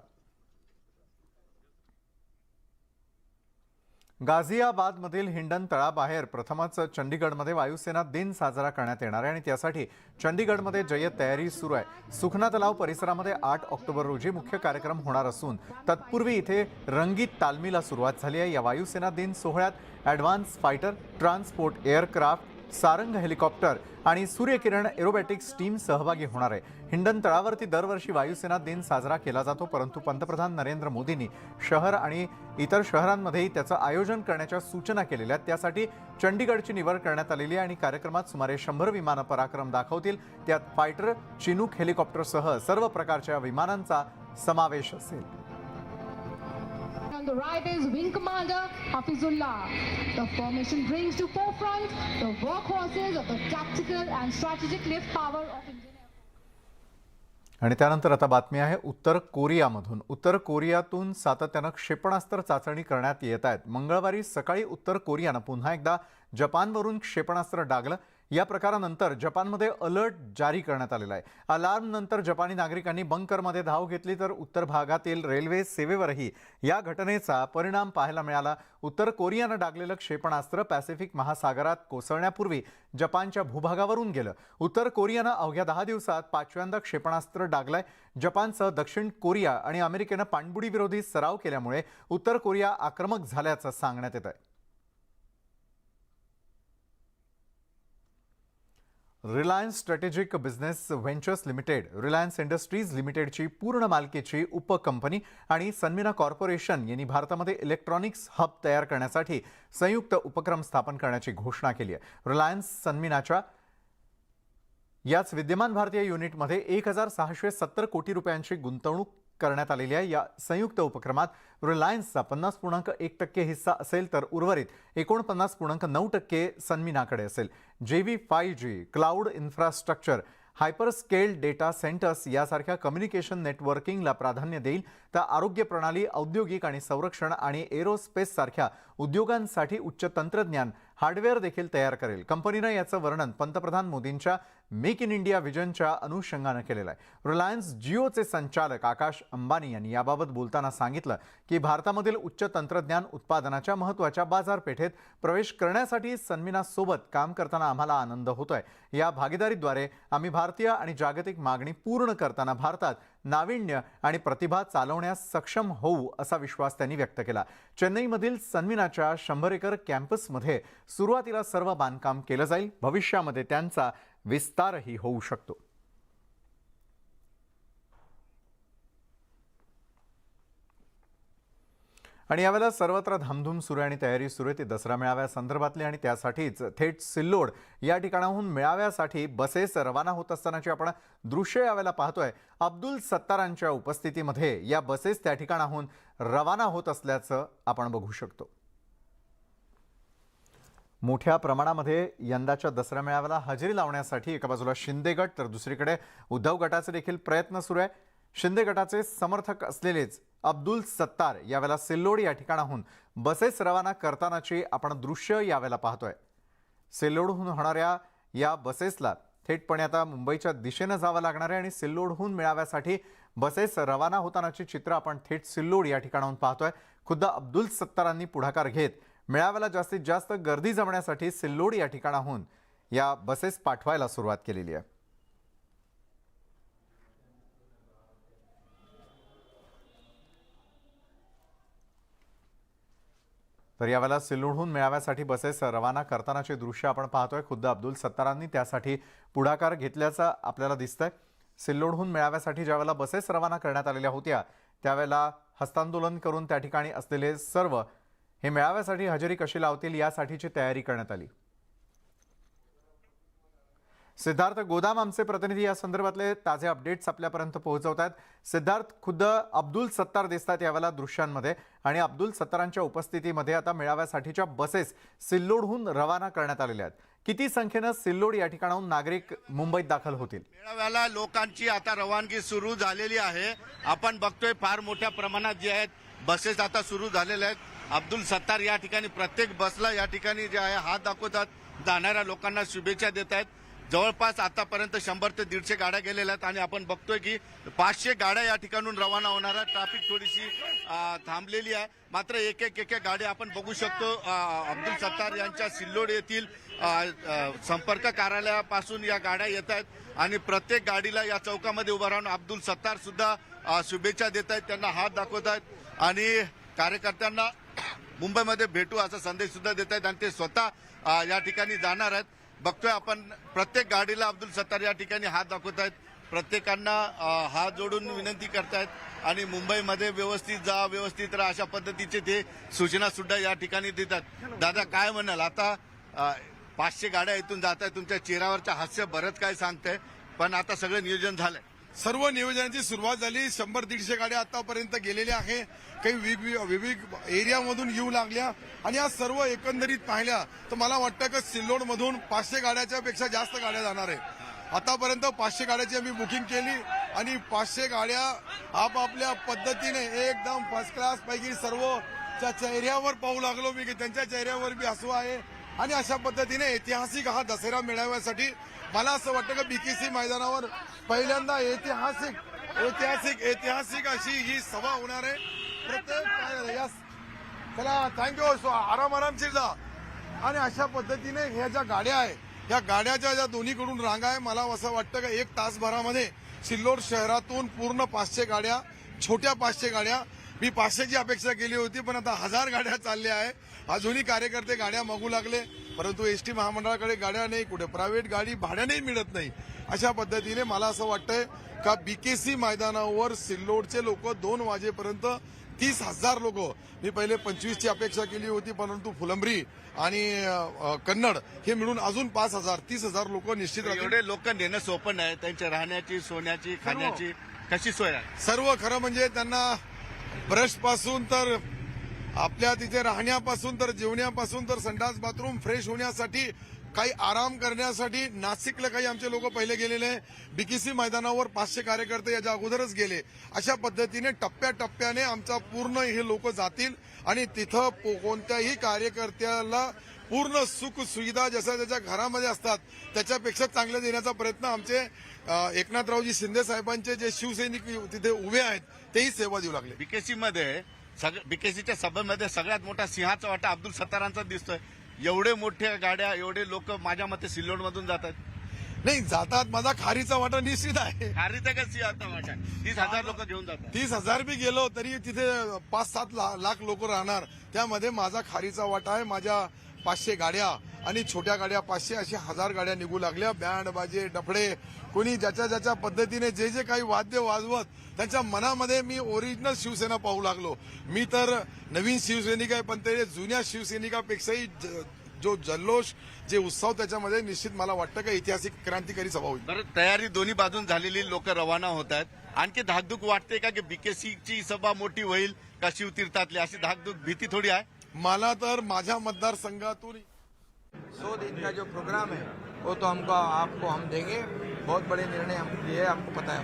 गाझियाबादमधील हिंडन तळाबाहेर प्रथमच चंदीगडमध्ये वायुसेना दिन साजरा करण्यात येणार आहे आणि त्यासाठी चंदीगडमध्ये जय्यत तयारी सुरू आहे. सुखना तलाव परिसरामध्ये 8 ऑक्टोबर रोजी मुख्य कार्यक्रम होणार असून तत्पूर्वी इथे रंगीत तालमीला सुरुवात झाली आहे. या वायुसेना दिन सोहळ्यात advance fighter, transport aircraft, Sarang helicopter आणि सूर्यकिरण एरोबॅटिक्स टीम सहभागी होणार आहे. हिंडन तळावरती दरवर्षी वायुसेना दिन साजरा केला जातो, परंतु पंतप्रधान नरेंद्र मोदींनी शहर आणि इतर शहरांमध्येही त्याचं आयोजन करण्याच्या सूचना केलेल्या आहेत. त्यासाठी चंदीगडची निवड करण्यात आलेली आहे आणि कार्यक्रमात सुमारे 100 विमानं पराक्रम दाखवतील. त्यात फायटर, चिनूक हेलिकॉप्टरसह सर्व प्रकारच्या विमानांचा समावेश असेल. On the right is Wing Commander Hafizullah. The formation brings to forefront the workhorses of the tactical and strategic lift power of Indian. आणि त्यानंतर आता बातमी आहे उत्तर कोरियामधून. उत्तर कोरियातून सातत्यानं क्षेपणास्त्र चाचणी करण्यात येत आहेत. मंगळवारी सकाळी उत्तर कोरियानं पुन्हा एकदा जपानवरून क्षेपणास्त्र डागलं. या प्रकारानंतर जपानमध्ये अलर्ट जारी करण्यात आलेला आहे. अलार्मनंतर जपानी नागरिकांनी बंकरमध्ये धाव घेतली तर उत्तर भागातील रेल्वे सेवेवरही या घटनेचा परिणाम पाहायला मिळाला. उत्तर कोरियानं डागलेलं क्षेपणास्त्र पॅसिफिक महासागरात कोसळण्यापूर्वी जपानच्या भूभागावरून गेलं. उत्तर कोरियानं अवघ्या 10 दिवसात 5व्यांदा क्षेपणास्त्र डागलंय. जपानसह दक्षिण कोरिया आणि अमेरिकेनं पाणबुडी विरोधी सराव केल्यामुळे उत्तर कोरिया आक्रमक झाल्याचं सांगण्यात येत आहे. Reliance strategic business ventures limited, Reliance industries लिमिटेडची पूर्ण मालकीची उपकंपनी आणि सन्मिना कॉर्पोरेशन यांनी भारतामध्ये इलेक्ट्रॉनिक्स हब तयार करण्यासाठी संयुक्त उपक्रम स्थापन करण्याची घोषणा केली आहे. रिलायन्स सन्मिनाच्या याच विद्यमान भारतीय युनिटमध्ये 1,670 कोटी रुपयांची गुंतवणूक करण्यात आलेली आहे. या संयुक्त उपक्रमात रिलायन्सचा 50.1% हिस्सा असेल तर उर्वरित 49.9% सन्मिनाकडे असेल. JV 5G, cloud infrastructure, hyperscale data centres यासारख्या कम्युनिकेशन नेटवर्किंगला प्राधान्य देईल तर आरोग्य प्रणाली, औद्योगिक आणि संरक्षण आणि एरोस्पेस सारख्या उद्योगांसाठी उच्च तंत्रज्ञान हार्डवेअर देखील तयार करेल. कंपनीनं याचं वर्णन पंतप्रधान मोदींच्या मेक इन इंडिया विजनच्या अनुषंगानं केलेलं आहे. रिलायन्स जिओचे संचालक आकाश अंबानी यांनी याबाबत बोलताना सांगितलं की भारतामधील उच्च तंत्रज्ञान उत्पादनाच्या महत्त्वाच्या बाजारपेठेत प्रवेश करण्यासाठी सन्मिनासोबत काम करताना आम्हाला आनंद होतोय. या भागीदारीद्वारे आम्ही भारतीय आणि जागतिक मागणी पूर्ण करताना भारतात नाविन्य आणि प्रतिभा चालवण्यास सक्षम होऊ असा विश्वास त्यांनी व्यक्त केला. चेन्नईमधील सन्मिनाच्या 100 एकर कॅम्पसमध्ये सुरुवातीला सर्व बांधकाम केलं जाईल. भविष्यामध्ये त्यांचा विस्तारही होऊ शकतो. आणि यावेळेला सर्वत्र धामधूम सुरू आहे आणि तयारी सुरू आहे ती दसरा मेळाव्या संदर्भातली आणि त्यासाठीच थेट सिल्लोड या ठिकाणाहून मेळाव्यासाठी बसेस रवाना होत असतानाची आपण दृश्य यावेळेला पाहतोय. अब्दुल सत्तारांच्या उपस्थितीमध्ये या बसेस त्या ठिकाणाहून रवाना होत असल्याचं आपण बघू शकतो. मोठ्या प्रमाणामध्ये यंदाच्या दसरा मेळाव्याला हजेरी लावण्यासाठी एका बाजूला शिंदे गट तर दुसरीकडे उद्धव गटाचे देखील प्रयत्न सुरू आहे. शिंदे गटाचे समर्थक असलेलेच अब्दुल सत्तार यावेळेला सिल्लोड या ठिकाणाहून बसेस रवाना करतानाची आपण दृश्य यावेळेला पाहतोय. सिल्लोडहून होणाऱ्या या बसेसला थेटपणे आता मुंबईच्या दिशेनं जावं लागणार आहे आणि सिल्लोडहून मेळाव्यासाठी बसेस रवाना होतानाची चित्र आपण थेट सिल्लोड या ठिकाणाहून पाहतोय. खुद्द अब्दुल सत्तारांनी पुढाकार घेत मेळाव्याला जास्तीत जास्त गर्दी जमण्यासाठी सिल्लोड या ठिकाणाहून या बसेस पाठवायला सुरुवात केलेली आहे. तर यावेळेला सिल्लोडहून मेळाव्यासाठी बसेस रवाना करतानाचे दृश्य आपण पाहतोय. खुद्द अब्दुल सत्तारांनी त्यासाठी पुढाकार घेतल्याचं आपल्याला दिसतंय. सिल्लोडहून मेळाव्यासाठी ज्यावेळेला बसेस रवाना करण्यात आलेल्या होत्या त्यावेळेला हस्तांदोलन करून त्या ठिकाणी असलेले सर्व हे मेळाव्यासाठी हजेरी कशी लावतील यासाठीची तयारी करण्यात आली. सिद्धार्थ गोदाम आमचे प्रतिनिधी या संदर्भातले ताजे अपडेट्स आपल्यापर्यंत पोहोचवत आहेत. सिद्धार्थ, खुद्द अब्दुल सत्तार दिसतात यावेळेला दृश्यांमध्ये आणि अब्दुल सत्तारांच्या उपस्थितीमध्ये आता मेळाव्यासाठीच्या बसेस सिल्लोडहून रवाना करण्यात आलेल्या आहेत. किती संख्येनं सिल्लोड या ठिकाणाहून नागरिक मुंबईत दाखल होतील? मेळाव्याला लोकांची आता रवानगी सुरू झालेली आहे. आपण बघतोय फार मोठ्या प्रमाणात जे आहेत बसेस आता सुरू झालेल्या आहेत. अब्दुल सत्तार या ठिकाणी प्रत्येक बसला या ठिकाणी जे आहे हात दाखवतात, जाणाऱ्या लोकांना शुभेच्छा देत आहेत. जवळपास आतापर्यंत 100 ते 150 गाड्या गेलेल्या आहेत आणि आपण बघतोय की 500 गाड्या या ठिकाणून रवाना होणार आहेत. ट्रॅफिक थोडीशी थांबलेली आहे, मात्र एक एक गाडी आपण बघू शकतो. अब्दुल सत्तार यांच्या सिल्लोड येथील संपर्क कार्यालयापासून या गाड्या येत आहेत आणि प्रत्येक गाडीला या चौकामध्ये उभा राहून अब्दुल सत्तार सुद्धा शुभेच्छा देत आहेत, त्यांना हात दाखवत आहेत आणि कार्यकर्त्यांना मुंबईमध्ये भेटू असा संदेश सुद्धा देत आहेत आणि ते स्वतः या ठिकाणी जाणार आहेत. बघतोय आपण प्रत्येक गाडीला अब्दुल सत्तार या ठिकाणी हात दाखवत आहेत, प्रत्येकांना हात जोडून विनंती करतायत आणि मुंबईमध्ये व्यवस्थित जा, व्यवस्थित राहा अशा पद्धतीचे ते सूचना सुद्धा या ठिकाणी देतात. दादा, काय म्हणाल? आता 500 गाड्या इथून जात आहेत, तुमच्या चेहऱ्यावरच्या हास्य बरंच काय सांगतंय, पण आता सगळं नियोजन झालंय. सर्व नियोजनाची सुरुवात झाली. 100-150 गाड्या आतापर्यंत गेलेल्या आहे. काही विविध एरियामधून येऊ लागल्या आणि या सर्व एकंदरीत पाहिल्या तर मला वाटतं की सिल्लोडमधून 500 गाड्याच्या पेक्षा जास्त गाड्या जाणार आहे. आतापर्यंत 500 गाड्याची आम्ही बुकिंग केली आणि 500 गाड्या आपापल्या पद्धतीने एकदम फर्स्ट क्लास पैकी सर्वच्या चेहऱ्यावर पाहू लागलो मी की त्यांच्या चेहऱ्यावर बी हसू आहे आणि अशा पद्धतीने ऐतिहासिक हा दसरा मेळाव्यासाठी मला असं वाटतं की बीकेसी मैदानावर पहिल्यांदा ऐतिहासिक अशी ही सभा होणार आहे. प्रत्येक चला थँक्यू, आरामशीर जा. आणि अशा पद्धतीने ह्या ज्या गाड्या आहे या गाड्याच्या ज्या दोन्हीकडून रांगा आहे, मला असं वाटतं की 1 तासभरामध्ये सिल्लोड शहरातून पूर्ण 500 गाड्या, छोट्या 500 गाड्या, मी 500ची अपेक्षा केली होती पण आता 1000 गाड्या चालल्या आहे. अजूनही कार्यकर्ते गाड्या मागू लागले, परंतु एसटी महामंडळाकडे गाड्या नाही, कुठे प्रायव्हेट गाडी भाड्यानेही मिळत नाही. अशा पद्धतीने मला असं वाटतंय का बीकेसी मैदानावर सिल्लोडचे लोक 2 वाजेपर्यंत 30,000 लोक, मी पहिले 25ची अपेक्षा केली होती परंतु फुलंब्री आणि कन्नड हे मिळून अजून 5,000 30,000 लोक निश्चित. एवढे लोक नेणं सोपं नाही, त्यांच्या राहण्याची, सोन्याची, खाण्याची कशी सोय आहे? सर्व खरं म्हणजे त्यांना ब्रश पासून तर आपल्या तिथे राहण्यापासून तर जेवण्यापासून तर संडास बाथरूम फ्रेश होण्यासाठी, काही आराम करण्यासाठी नाशिकला काही आमचे लोक पहिले गेलेले आहे. बीकेसी मैदानावर 500 कार्यकर्ते याच्या अगोदरच गेले. अशा पद्धतीने टप्प्याटप्प्याने आमचा पूर्ण हे लोक जातील आणि तिथं कोणत्याही कार्यकर्त्याला पूर्ण सुख सुविधा जसं त्याच्या घरामध्ये असतात त्याच्यापेक्षा चांगल्या देण्याचा प्रयत्न आमचे एकनाथरावजी शिंदे साहेबांचे जे शिवसैनिक तिथे उभे आहेत तेही सेवा देऊ लागले. बीकेसीच्या सभेमध्ये सगळ्यात मोठा सिंहाचा वाटा अब्दुल सत्तारांचा दिसतोय. एवढे मोठ्या गाड्या, एवढे लोक माझ्या मते सिल्लोडमधून जात आहेत. नाही जातात, माझा खारीचा वाटा निश्चित आहे. खारीचा कशी आता वाटा 30,000 लोक घेऊन जातात. 30,000 बी गेलो तरी तिथे 5-7 लाख लोक राहणार. त्यामध्ये माझा खारीचा वाटा आहे. माझ्या 500 गाड्या आणि छोट्या गाड्या 500 अशा 1000 गाड्या निघू लागल्या. बँड बाजे डफडे कोणी ज्याच्या ज्याच्या पद्धतीने जे जे काही वाद्य वाजवत त्यांच्या मनामध्ये मी ओरिजिनल शिवसेना पाहू लागलो. मी तर नवीन शिवसैनिक आहे, पण ते जुन्या शिवसैनिकापेक्षाही जो जल्लोष जे उत्सव त्याच्यामध्ये निश्चित मला वाटतं का ऐतिहासिक क्रांतिकारी सभा होईल. बरं, तयारी दोन्ही बाजून झालेली लोक रवाना होत आहेत. आणखी धाकधूक वाटते का की बीकेसीची सभा मोठी होईल का शिवतीर्थातली, अशी धाकधूक भीती थोडी आहे? मला तर माझ्या मतदारसंघातून 100 दिन का जो प्रोग्राम है वो तो आपको हम देंगे. बहुत बड़े निर्णय हम लिए, आपको पता है.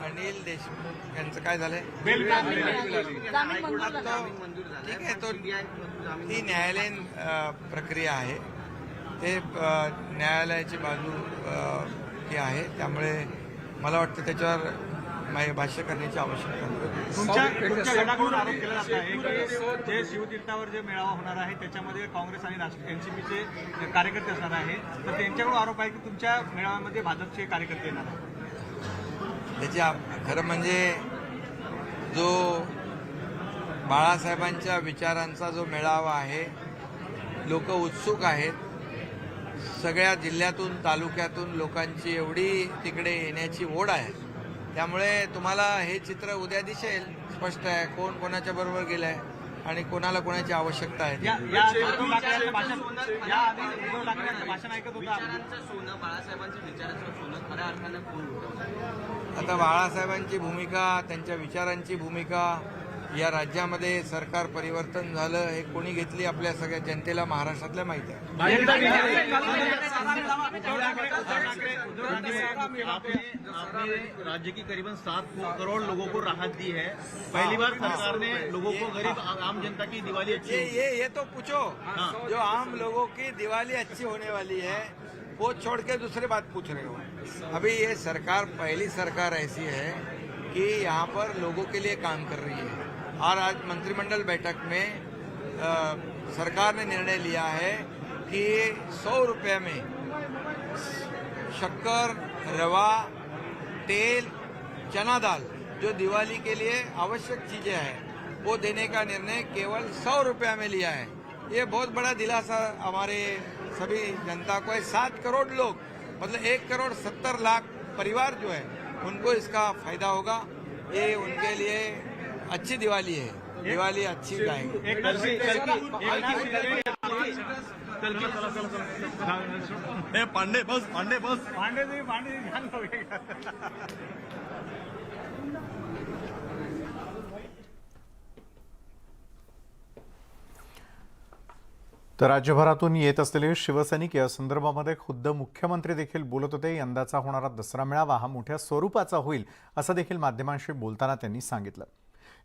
अनिल देशमुख यांचं काय झालंय? ठीक आहे, तो ती न्यायालयीन प्रक्रिया आहे. ते न्यायालयाची बाजू ही आहे. त्यामुळे मला वाटतं त्याच्यावर भाष्य करण्याची आवश्यकता नाही. तुमच्या गटाकडून आरोप केला जात आहे की जे शिवतीर्थावर जे मेळावा होणार आहे त्याच्यामध्ये काँग्रेस आणि एनसीपीचे कार्यकर्ते असणार आहे, तर त्यांच्याकडून आरोप आहे की तुमच्या मेळाव्यामध्ये भाजपचे कार्यकर्ते येणार आहेत. त्याची खरं म्हणजे जो बाळासाहेबांच्या विचारांचा जो मेळावा आहे, लोक उत्सुक आहेत. सगळ्या जिल्ह्यातून तालुक्यातून लोकांची एवढी तिकडे येण्याची ओढ आहे. त्यामुळे तुम्हाला हे चित्र उद्या दिसेल, स्पष्ट आहे कोण कोणाच्या बरोबर गेलाय आणि कोणाला कोणाची आवश्यकता आहे. आता बाळासाहेबांची भूमिका, त्यांच्या विचारांची भूमिका, या राज्यामध्ये सरकार परिवर्तन झालं हे कोणी घेतली आपल्या सगळ्या जनतेला महाराष्ट्रातल्या माहिती आहे. राज्य की करीबन 7 करोड़ लोगों को राहत दी है. पहली बार सरकार ने लोगों को, गरीब आम जनता की दिवाली अच्छी ये तो पूछो. जो आम लोगों की दिवाली अच्छी होने वाली है वो छोड़ के दूसरी बात पूछ रहे हो. अभी ये सरकार पहली सरकार ऐसी है कि यहाँ पर लोगों के लिए काम कर रही है. और आज मंत्रिमंडल बैठक में सरकार ने निर्णय लिया है कि 100 रुपये में शक्कर, रवा, तेल, चना दाल जो दिवाली के लिए आवश्यक चीजें हैं वो देने का निर्णय केवल 100 रुपये में लिया है. ये बहुत बड़ा दिलासा हमारे सभी जनता को है. 7 करोड़ लोग, मतलब 1,70,00,000 परिवार जो है उनको इसका फायदा होगा. ये उनके लिए अच्छी दिवाली है. दिवाली अच्छी जाएगी. पांडे जी ध्यान रखिएगा. तर राज्यभरातून येत असलेले शिवसैनिक या संदर्भामध्ये खुद्द मुख्यमंत्री देखील बोलत होते. यंदाचा होणारा दसरा मेळावा हा मोठ्या स्वरूपाचा होईल असं देखील माध्यमांशी बोलताना त्यांनी सांगितलं.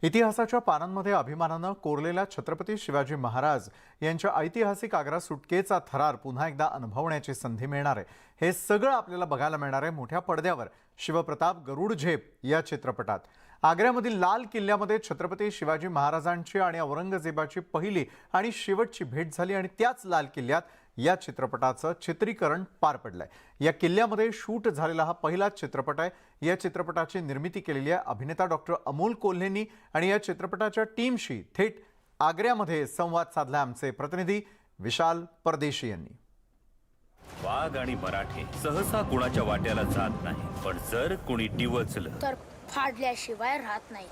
इतिहासाच्या पानांमध्ये अभिमानानं कोरलेल्या छत्रपती शिवाजी महाराज यांच्या ऐतिहासिक आग्रा सुटकेचा थरार पुन्हा एकदा अनुभवण्याची संधी मिळणार आहे. हे सगळं आपल्याला बघायला मिळणार आहे मोठ्या पडद्यावर शिवप्रताप गरुड झेप या चित्रपटात. आग्र्यामधील लाल किल्ल्यामध्ये छत्रपती शिवाजी महाराजांची आणि औरंगजेबाची पहिली आणि शेवटची भेट झाली आणि त्याच लाल किल्ल्यात या चित्रपटाचं चित्रीकरण पार पडलंय. या किल्ल्यामध्ये शूट झालेला हा पहिलाच चित्रपट आहे. या चित्रपटाची निर्मिती केलेली आहे अभिनेता डॉक्टर अमोल कोल्हेंनी आणि या चित्रपटाच्या टीमशी थेट आग्र्यामध्ये संवाद साधला आमचे प्रतिनिधी विशाल परदेशी यांनी. वाघ आणि मराठे सहसा कुणाच्या वाट्याला जात नाही, पण जर कुणी डिवचलं तर फाडल्याशिवाय राहत नाही.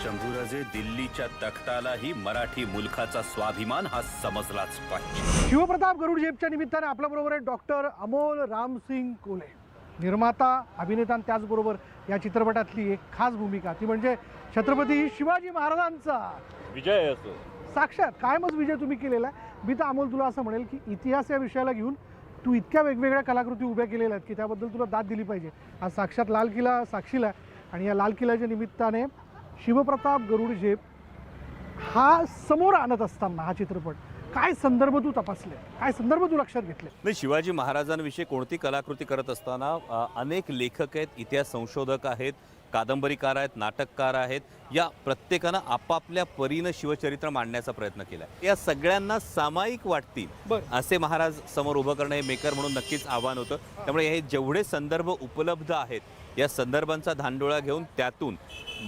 शंभूराजे दिल्लीच्या तख्तालाही मराठी मुलखाचा स्वाभिमान हा समजलाच पाहिजे. शिवप्रताप गरुड झेपच्या निमित्ताने आपल्याबरोबर आहे डॉक्टर अमोल रामसिंग कोल्हे, निर्माता, अभिनेता आणि त्याचबरोबर या चित्रपटातली एक खास भूमिका ती म्हणजे छत्रपती शिवाजी महाराजांचा विजय असो. साक्षात कायमच विजय तुम्ही केलेला आहे. मी तर अमोल तुला असं म्हणेल की इतिहास या विषयाला घेऊन तू इतक्या वेगवेगळ्या कलाकृती उभ्या केलेल्या आहेत की त्याबद्दल तुला दाद दिली पाहिजे. आज साक्षात लाल किल्ला साक्षीला आहे आणि या लाल किल्ल्याच्या निमित्ताने शिवप्रताप गरुड झेप हा समोर आणत असताना हा चित्रपट काय संदर्भ तू तपासले, काय संदर्भ तू लक्षात घेतले? नाही, शिवाजी महाराजांविषयी कोणती कलाकृती करत असताना अनेक लेखक आहेत, इतिहास संशोधक आहेत, कादंबरीकार आहेत, नाटककार आहेत. या प्रत्येकानं आपापल्या परीनं शिवचरित्र मांडण्याचा प्रयत्न केला आहे. या सगळ्यांना सामायिक वाटतील असे महाराज समोर उभं करणं हे मेकर म्हणून नक्कीच आव्हान होतं. त्यामुळे हे जेवढे संदर्भ उपलब्ध आहेत या संदर्भांचा धांडोळा घेऊन त्यातून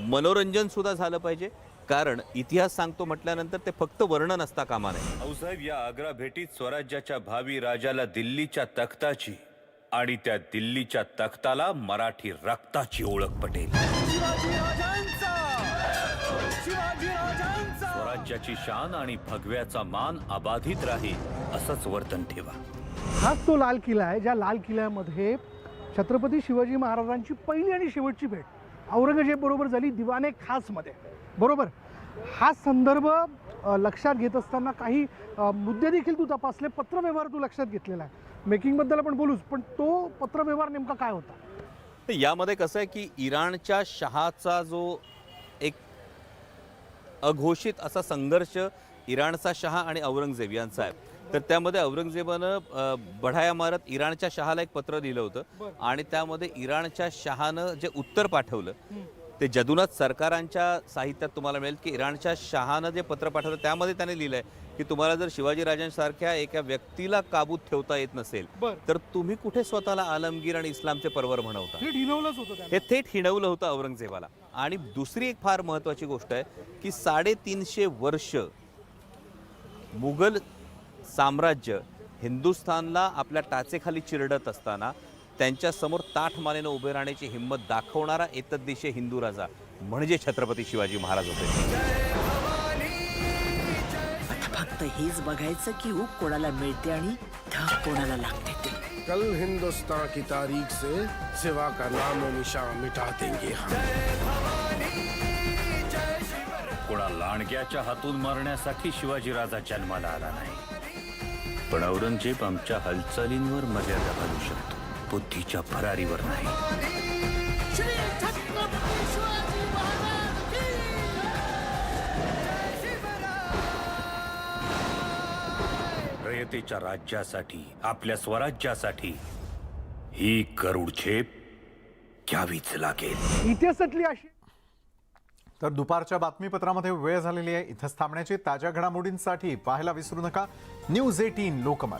मनोरंजन सुद्धा झालं पाहिजे. कारण इतिहास सांगतो म्हटल्यानंतर ते फक्त वर्णन असता कामा नये. भाऊसाहेब या आग्रा भेटीत स्वराज्याच्या भावी राजाला दिल्लीच्या तख्ताची आणि त्या दिल्लीच्या तख्ताला मराठी रक्ताची ओळख पटेल. स्वराज्याची शान आणि भगव्याचा मान अबाधित राहील असंच वर्तन ठेवा. हाच तो लाल किल्ला आहे ज्या लाल किल्ल्यामध्ये छत्रपती शिवाजी महाराजांची पहिली आणि शेवटची भेट औरंगजेब बरोबर झाली दिवाने खासमध्ये. बरोबर, हा संदर्भ लक्षात घेत असताना काही मुद्दे देखील तू तपासले, पत्रव्यवहार तू लक्षात घेतलेला आहे. मेकिंगबद्दल आपण बोलूच, पण तो पत्रव्यवहार नेमका काय होता? तर यामध्ये कसं आहे की इराणच्या शहाचा जो एक अघोषित असा संघर्ष इराणचा शहा आणि औरंगजेब यांचा आहे, तर त्यामध्ये औरंगजेबानं बढाया मारत इराणच्या शहाला एक पत्र लिहिलं होतं आणि त्यामध्ये इराणच्या शहानं जे उत्तर पाठवलं ते जदुनाथ सरकारांच्या साहित्यात तुम्हाला मिळेल की इराणच्या शहानं जे पत्र पाठवलं त्यामध्ये त्याने लिहिलं आहे की तुम्हाला जर शिवाजीराजांसारख्या एका व्यक्तीला काबूत ठेवता येत नसेल तर तुम्ही कुठे स्वतःला आलमगीर आणि इस्लामचे परवर म्हणवता. हे थेट हिणवलं होतं औरंगजेबाला. आणि दुसरी एक फार महत्त्वाची गोष्ट आहे की 350 वर्ष मुघल साम्राज्य हिंदुस्थानला आपल्या टाचेखाली चिरडत असताना त्यांच्यासमोर ताठ मानेनं उभे राहण्याची हिंमत दाखवणारा एतद्देशीय हिंदू राजा म्हणजे छत्रपती शिवाजी महाराज होते. फक्त हेच बघायचं की ऊब कोणाला मिळते आणि धाक कोणाला लागते ते. कल हिंदुस्तान की तारीख से सिवा का नाम निशान मिटा देंगे हम. कोणा लांडग्याच्या हातून मारण्यासाठी शिवाजीराजा जन्माला आला नाही, पण औरंगजेब आमच्या हालचालींवर मर्यादा घालू शकतो, बुद्धीच्या भरारीवर नाही. रयतेच्या राज्यासाठी, आपल्या स्वराज्यासाठी ही गरुड झेप घ्यावीच लागेल. इतिहासातली अशी. तर दुपारच्या बातमीपत्रामध्ये वेळ झालेली आहे. इथंच थांबण्याची. ताज्या घडामोडींसाठी पाहायला विसरू नका न्यूज 18 लोकमत.